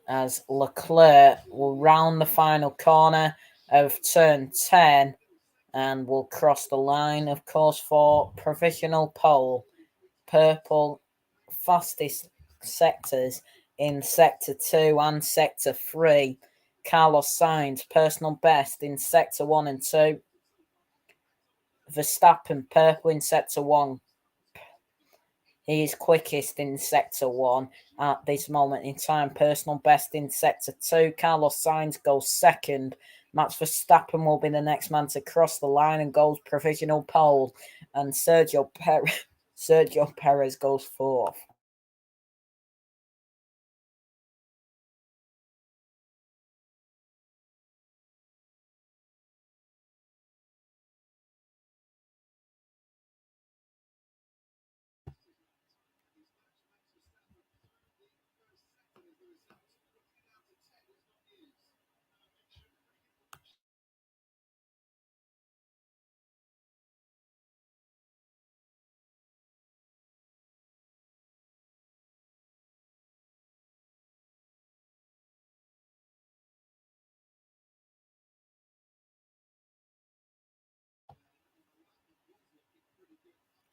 As Leclerc will round the final corner of turn 10 and will cross the line, of course, for provisional pole. Purple, fastest sectors in Sector 2 and Sector 3. Carlos Sainz, personal best in Sector 1 and 2. Verstappen, purple in Sector 1. He is quickest in Sector 1 at this moment in time. Personal best in Sector 2. Carlos Sainz goes second. Max Verstappen will be the next man to cross the line and goes provisional pole. And Sergio Perez goes fourth.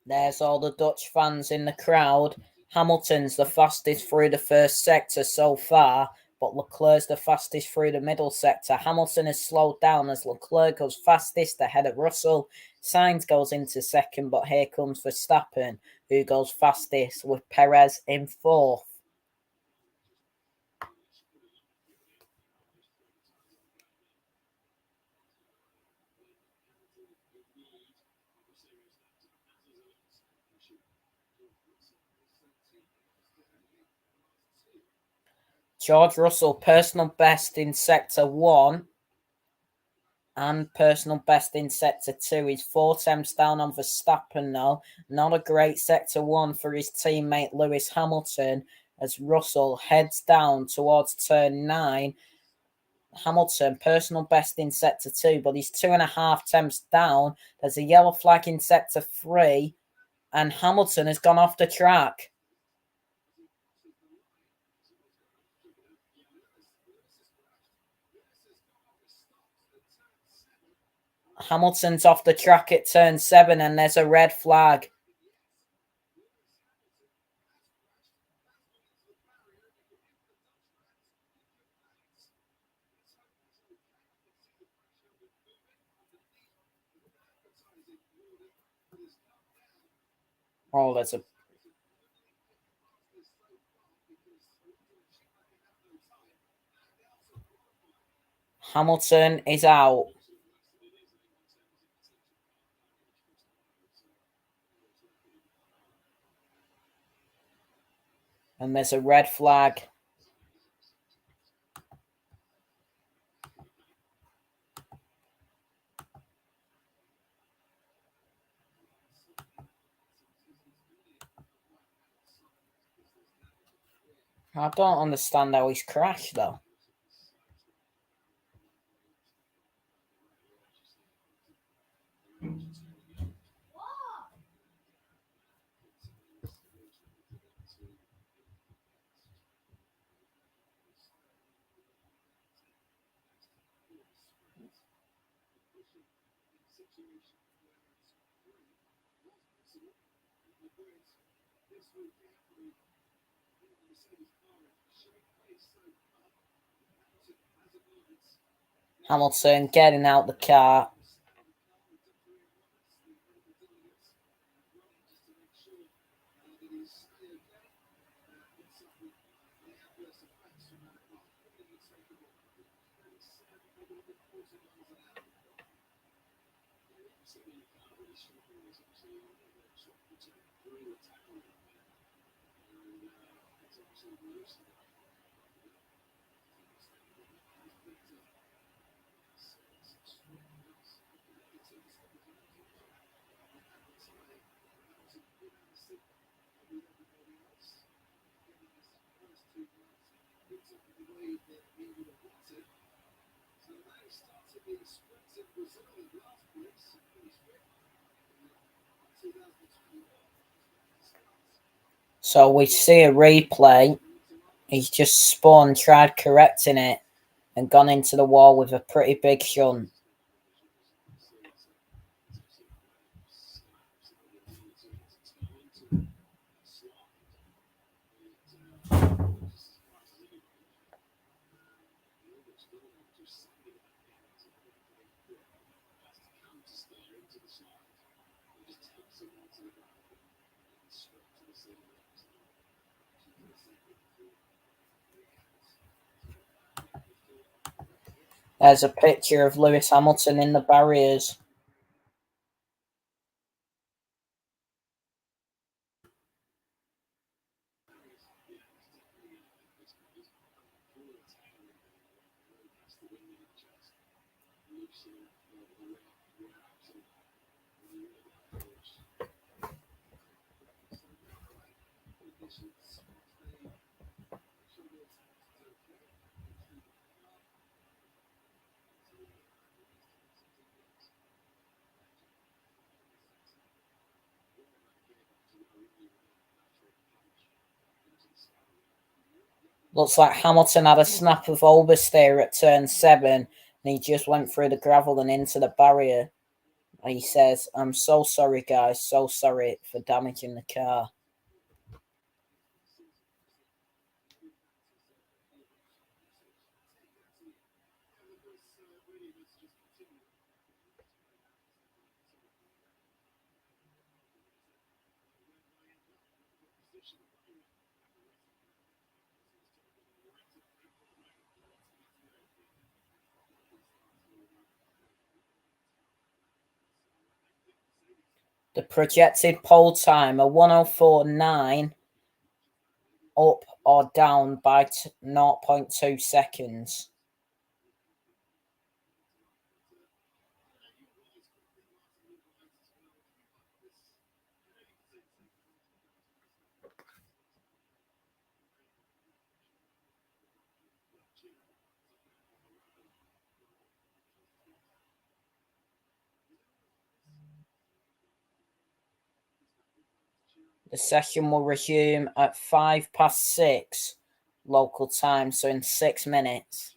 There's all the Dutch fans in the crowd. Hamilton's the fastest through the first sector so far, but Leclerc's the fastest through the middle sector. Hamilton has slowed down as Leclerc goes fastest ahead of Russell. Sainz goes into second, but here comes Verstappen, who goes fastest with Perez in fourth. George Russell, personal best in Sector 1 and personal best in Sector 2. He's 4 tenths down on Verstappen now. Not a great Sector 1 for his teammate Lewis Hamilton as Russell heads down towards turn 9. Hamilton, personal best in Sector 2, but he's 2.5 tenths down. There's a yellow flag in Sector 3, and Hamilton has gone off the track. Hamilton's off the track at turn 7, and there's a red flag. Oh, there's a... Hamilton is out. And there's a red flag. I don't understand how he's crashed, though. Hamilton getting out the car. So we see a replay. He's just spun, tried correcting it, and gone into the wall with a pretty big shunt. There's a picture of Lewis Hamilton in the barriers. Looks like Hamilton had a snap of oversteer at turn 7, and he just went through the gravel and into the barrier. And he says, "I'm so sorry, guys, so sorry for damaging the car." The projected pole time, a 1:04.9, up or down by 0.2 seconds. The session will resume at 6:05 local time, so in 6 minutes.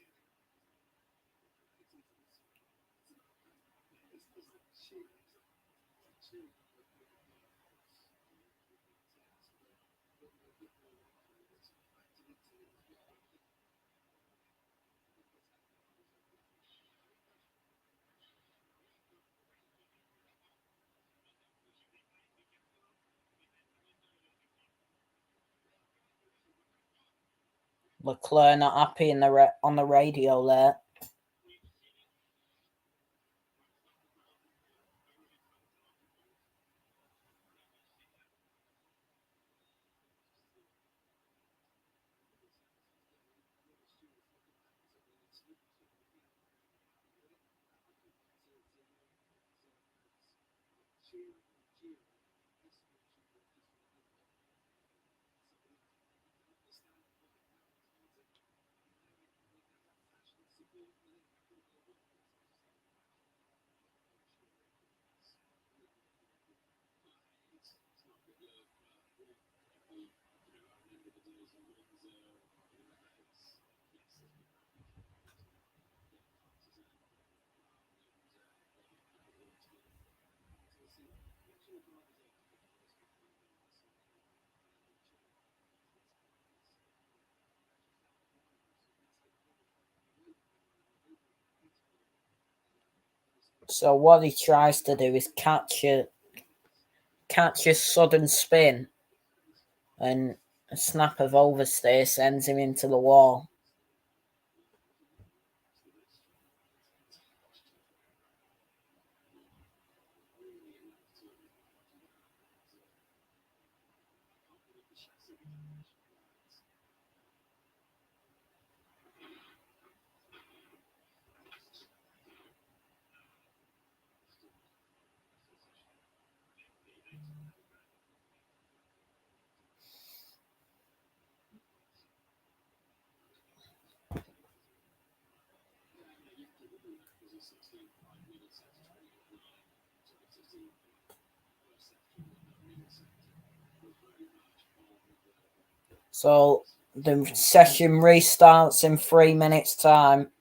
Leclerc not happy on the radio there. So what he tries to do is catch a sudden spin, and a snap of oversteer sends him into the wall. So the session restarts in 3 minutes' time.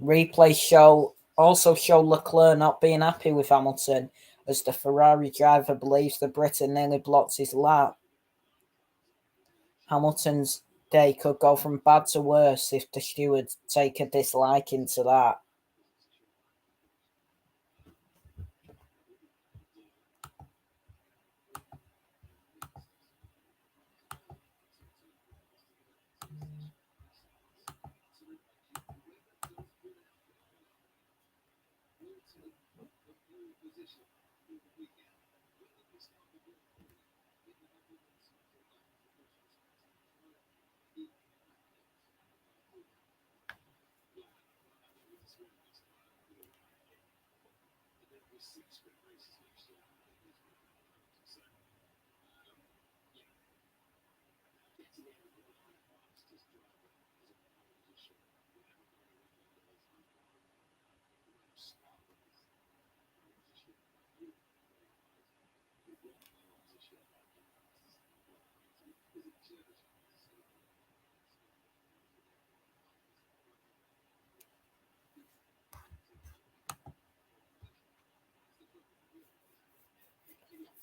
Replay also show Leclerc not being happy with Hamilton, as the Ferrari driver believes the Briton nearly blocked his lap. Hamilton's day could go from bad to worse if the stewards take a disliking to that.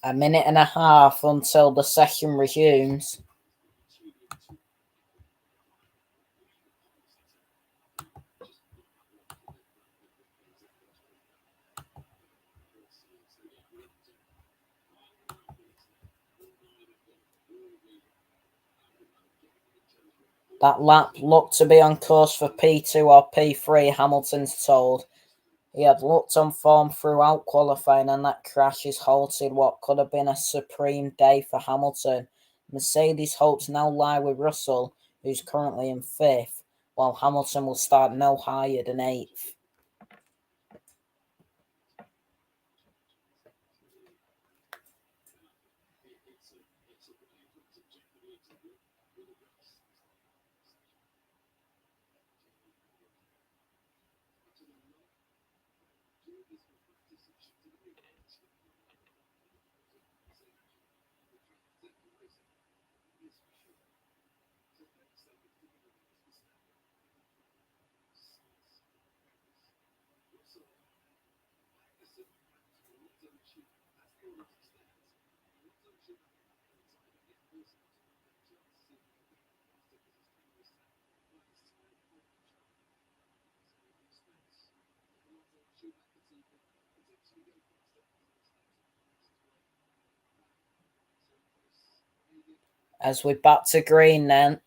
A minute and a half until the session resumes. That lap looked to be on course for P2 or P3, Hamilton's told. He had looked on form throughout qualifying, and that crash has halted what could have been a supreme day for Hamilton. Mercedes' hopes now lie with Russell, who's currently in 5th, while Hamilton will start no higher than 8th. As we're back to green then.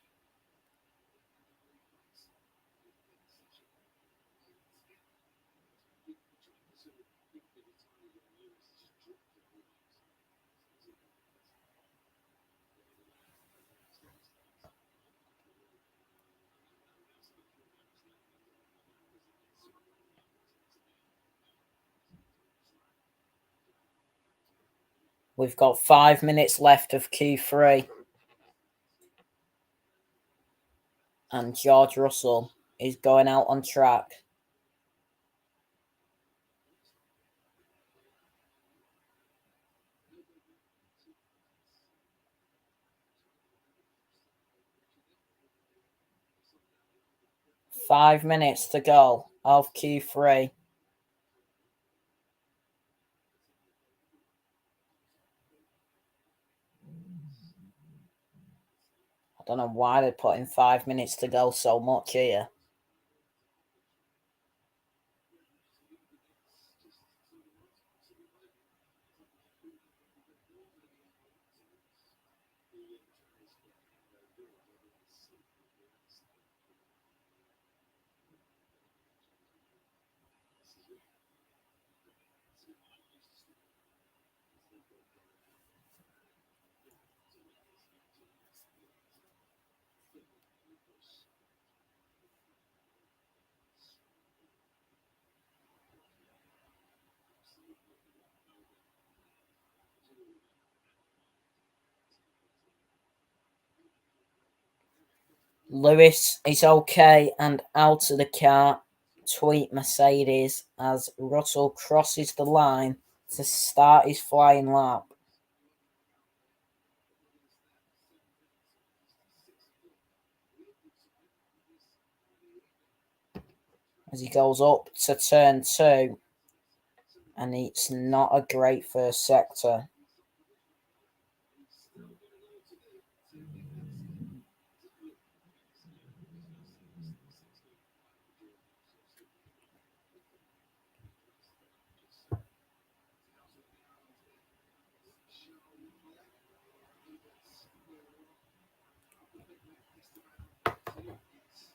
We've got 5 minutes left of Q3. And George Russell is going out on track. Five minutes to go of Q3. I don't know why they're putting 5 minutes to go so much here. Lewis is okay and out of the car. Tweet Mercedes as Russell crosses the line to start his flying lap. As he goes up to turn 2, and it's not a great first sector.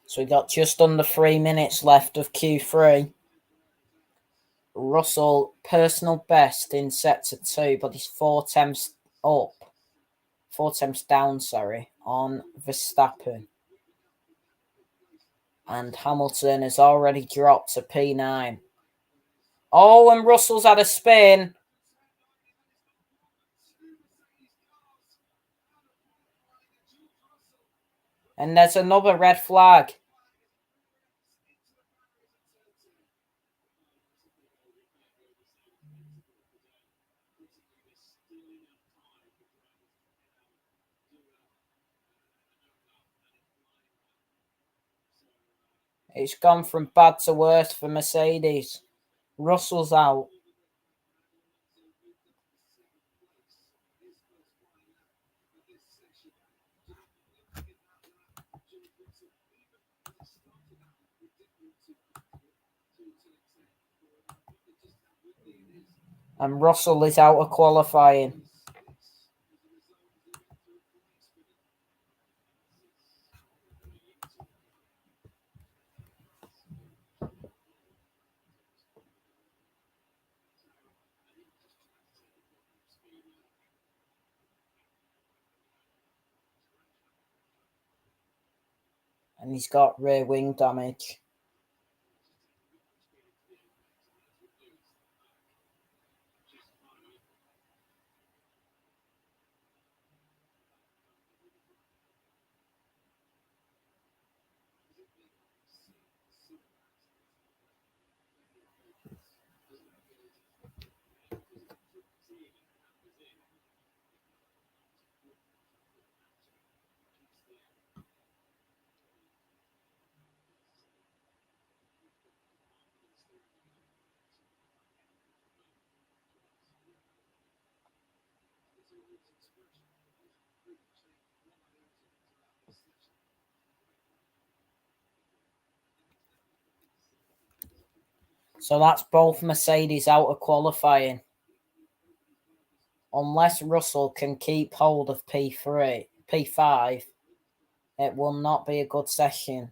So we got just under 3 minutes left of Q3. Russell, personal best in sector 2, but he's 4 tenths down, on Verstappen. And Hamilton has already dropped to P9. Oh, and Russell's had a spin. And there's another red flag. It's gone from bad to worse for Mercedes. Russell's out. And Russell is out of qualifying. And he's got rear wing damage. So that's both Mercedes out of qualifying. Unless Russell can keep hold of P5, it will not be a good session.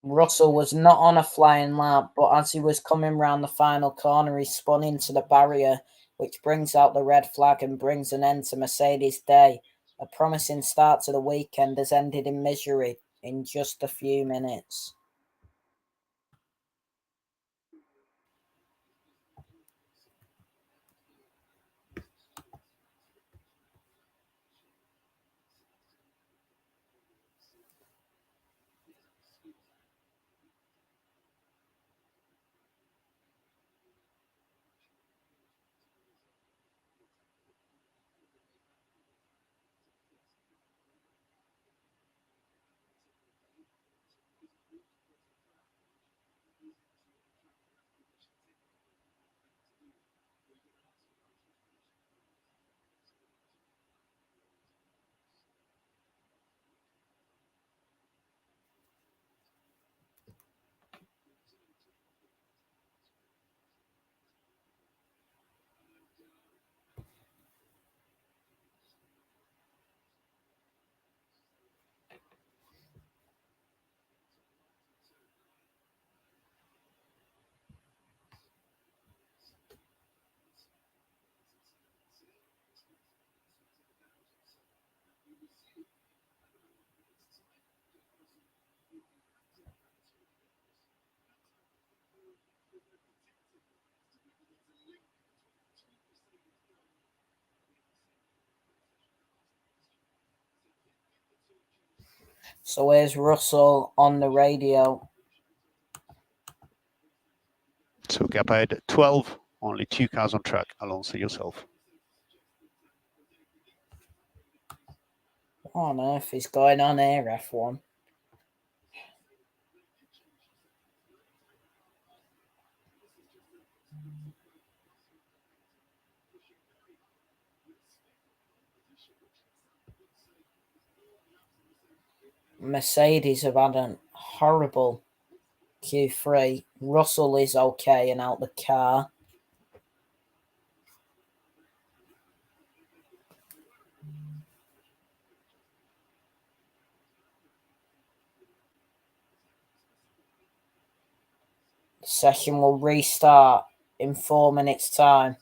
Russell was not on a flying lap, but as he was coming round the final corner, he spun into the barrier, which brings out the red flag and brings an end to Mercedes' day. A promising start to the weekend has ended in misery in just a few minutes. So here's Russell on the radio. So gap ahead 12, only 2 cars on track, Alonso yourself. What on earth is going on here, F1? Mercedes have had a horrible Q3. Russell is okay and out the car. The session will restart in 4 minutes' time.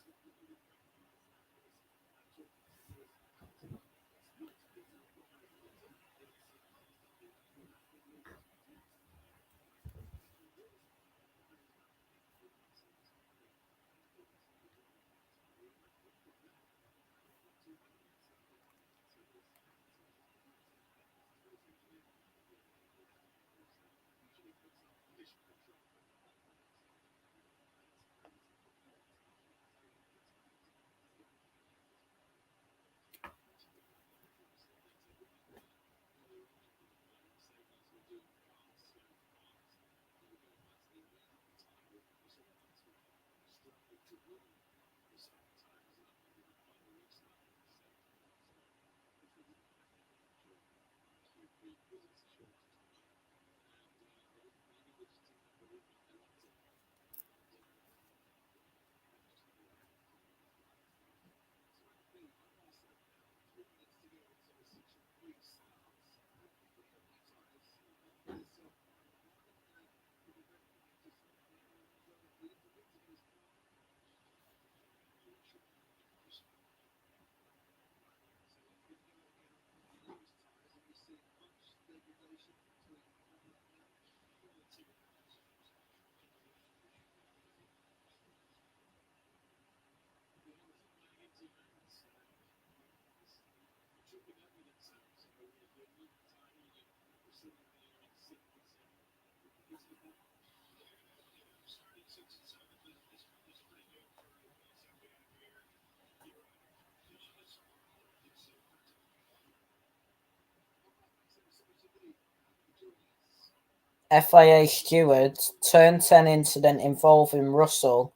FIA stewards, turn 10 incident involving Russell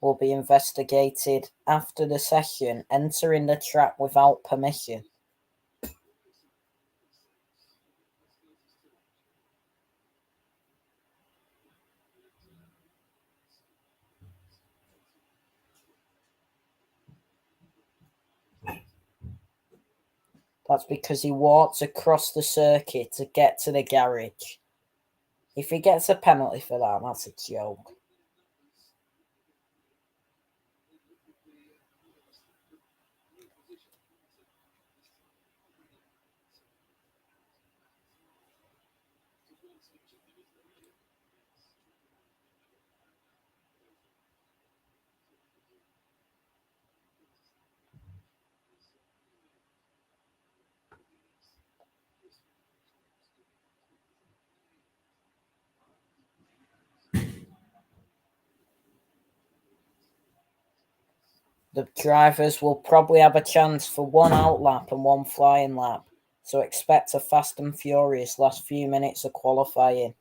will be investigated after the session, entering the track without permission. That's because he walked across the circuit to get to the garage. If he gets a penalty for that, that's a joke. The drivers will probably have a chance for one out lap and one flying lap, so expect a fast and furious last few minutes of qualifying.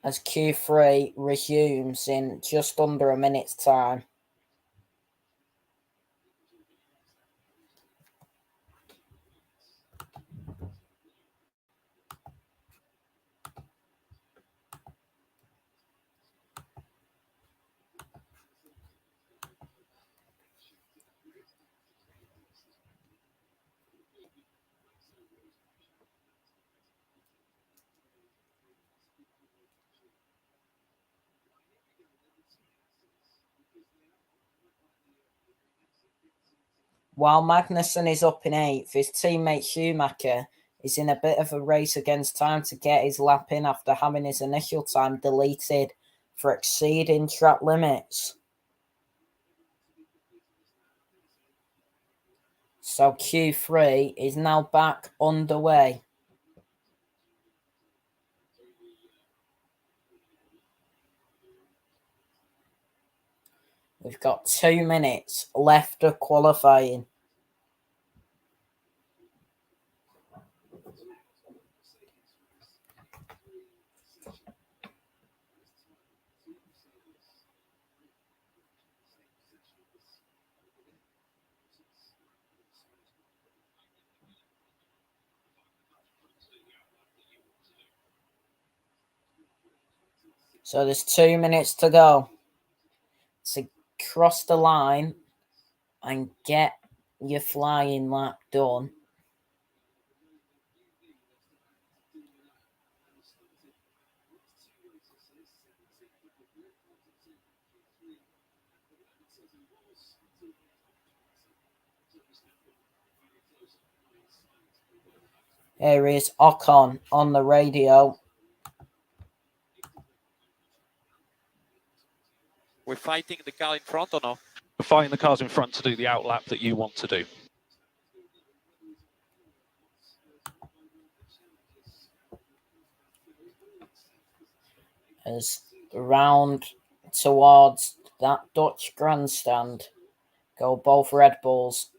As Q3 resumes in just under a minute's time. While Magnussen is up in 8th, his teammate Schumacher is in a bit of a race against time to get his lap in after having his initial time deleted for exceeding track limits. So Q3 is now back underway. We've got 2 minutes left of qualifying. So there's 2 minutes to go to cross the line and get your flying lap done. Here is Ocon on the radio. We're fighting the car in front or no? We're fighting the cars in front to do the outlap that you want to do. As round towards that Dutch grandstand go both Red Bulls.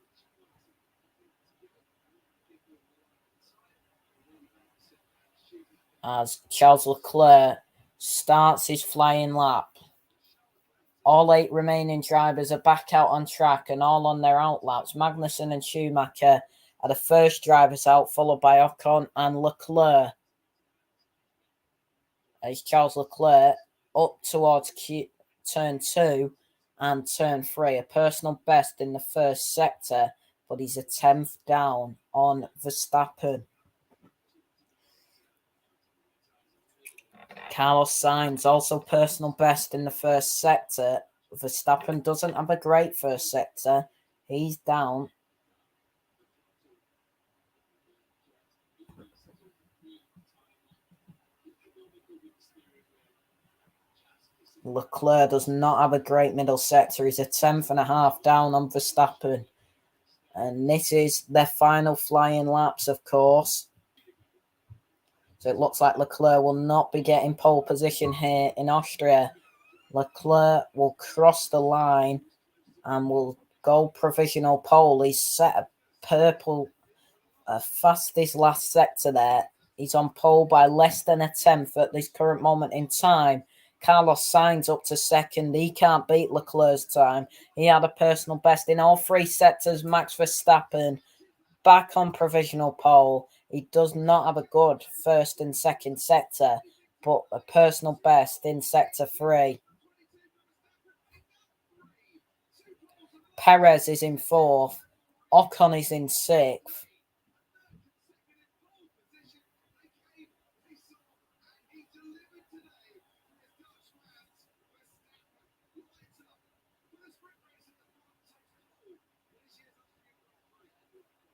As Charles Leclerc starts his flying lap. All 8 remaining drivers are back out on track and all on their outlaps. Magnussen and Schumacher are the first drivers out, followed by Ocon and Leclerc. As Charles Leclerc up towards turn 2 and turn 3. A personal best in the first sector, but he's a 10th down on Verstappen. Carlos Sainz also personal best in the first sector. Verstappen doesn't have a great first sector. He's down. Leclerc does not have a great middle sector. He's a 10th and a half down on Verstappen. And this is their final flying laps, of course. So it looks like Leclerc will not be getting pole position here in Austria. Leclerc will cross the line and will go provisional pole. He's set a purple fastest last sector there. He's on pole by less than a 10th at this current moment in time. Carlos Sainz up to second. He can't beat Leclerc's time. He had a personal best in all 3 sectors. Max Verstappen back on provisional pole. He does not have a good first and second sector, but a personal best in sector 3. Perez is in 4th. Ocon is in 6th.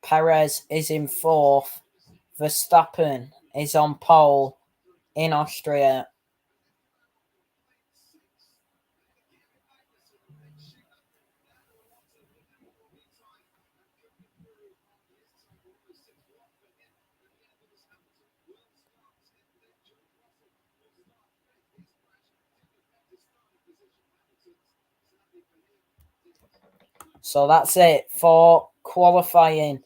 Perez is in 4th. Verstappen is on pole in Austria. So that's it for qualifying.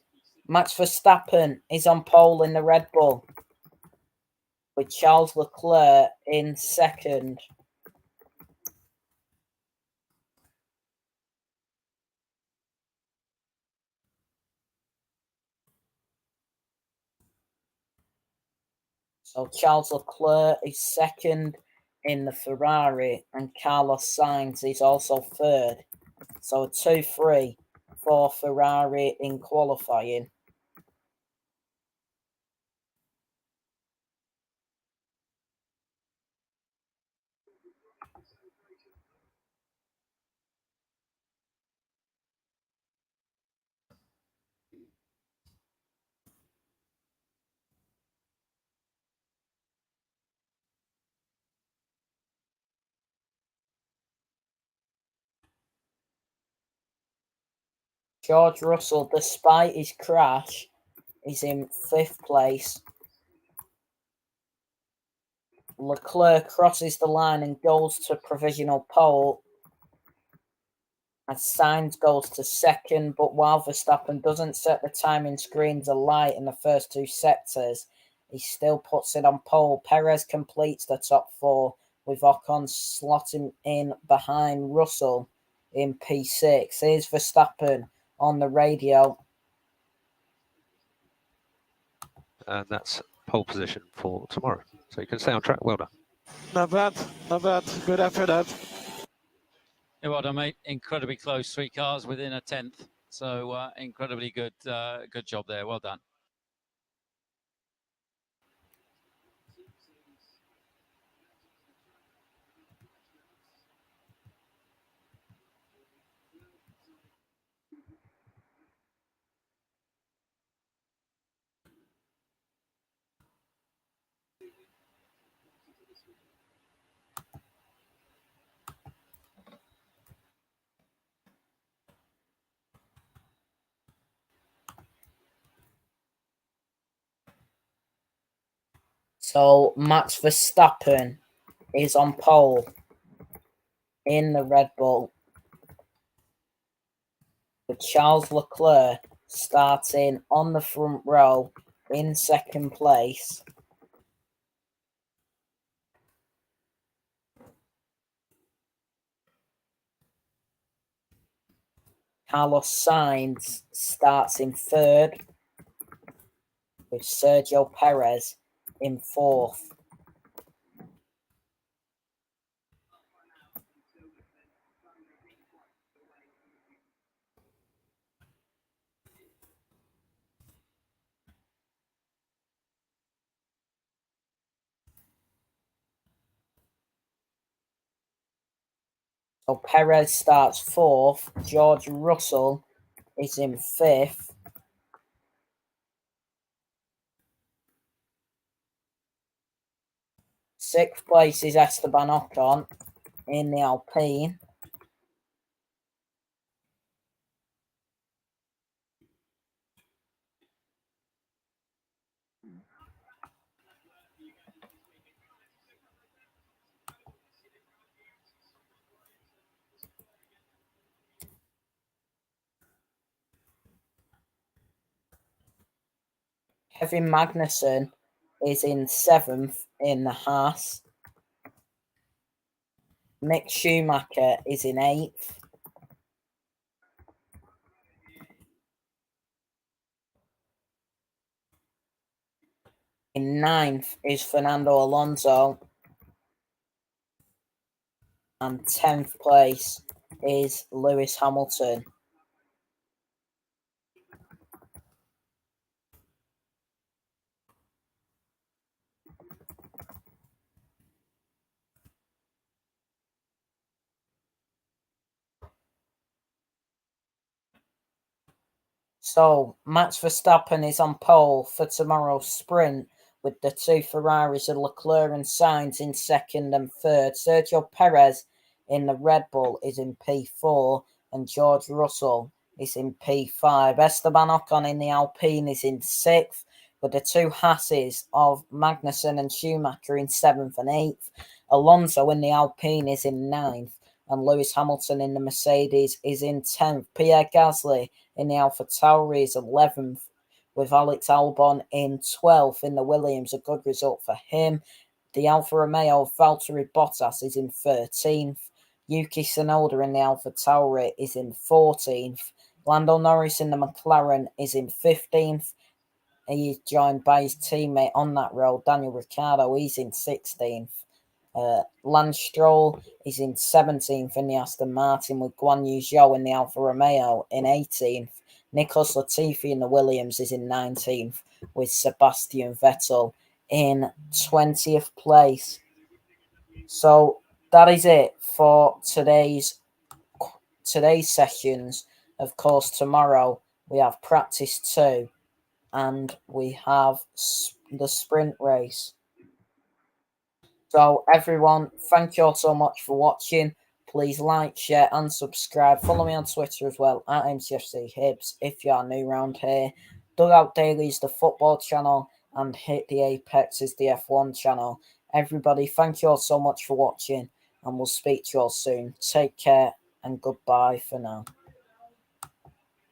Max Verstappen is on pole in the Red Bull, with Charles Leclerc in second. So Charles Leclerc is second in the Ferrari, and Carlos Sainz is also third. So a 2-3 for Ferrari in qualifying. George Russell, despite his crash, is in 5th place. Leclerc crosses the line and goes to provisional pole. As Sainz goes to 2nd, but while Verstappen doesn't set the timing screens alight in the first 2 sectors, he still puts it on pole. Perez completes the top 4, with Ocon slotting in behind Russell in P6. Here's Verstappen on the radio. And that's pole position for tomorrow. So you can stay on track. Well done. Not bad, not bad. Good effort, Ed. Yeah, well done, mate. Incredibly close. 3 cars within a 10th. So incredibly good, good job there. Well done. So Max Verstappen is on pole in the Red Bull, with Charles Leclerc starting on the front row in 2nd place. Carlos Sainz starts in 3rd, with Sergio Perez in 4th. So Perez starts 4th. George Russell is in 5th. Sixth place is Esteban Ocon in the Alpine. Kevin Magnussen is in 7th in the Haas. Mick Schumacher is in 8th. In 9th is Fernando Alonso. And 10th place is Lewis Hamilton. So Max Verstappen is on pole for tomorrow's sprint, with the 2 Ferraris of Leclerc and Sainz in 2nd and 3rd. Sergio Perez in the Red Bull is in P4, and George Russell is in P5. Esteban Ocon in the Alpine is in 6th, with the 2 Haas's of Magnussen and Schumacher in 7th and 8th. Alonso in the Alpine is in 9th, and Lewis Hamilton in the Mercedes is in 10th. Pierre Gasly in the Alpha Tauri is 11th, with Alex Albon in 12th in the Williams. A good result for him. The Alfa Romeo Valtteri Bottas is in 13th. Yuki Tsunoda in the Alpha Tauri is in 14th. Lando Norris in the McLaren is in 15th. He is joined by his teammate on that road, Daniel Ricciardo. He's in 16th. Lance Stroll is in 17th in the Aston Martin, with Guan Yu Zhou in the Alfa Romeo in 18th. Nicholas Latifi in the Williams is in 19th, with Sebastian Vettel in 20th place. So that is it for today's sessions. Of course, tomorrow we have practice 2 and we have the sprint race. So everyone, thank you all so much for watching. Please like, share, and subscribe. Follow me on Twitter as well, at MCFC Hibs. If you are new around here, Dugout Daily is the football channel, and Hit the Apex is the F1 channel. Everybody, thank you all so much for watching, and we'll speak to you all soon. Take care, and goodbye for now.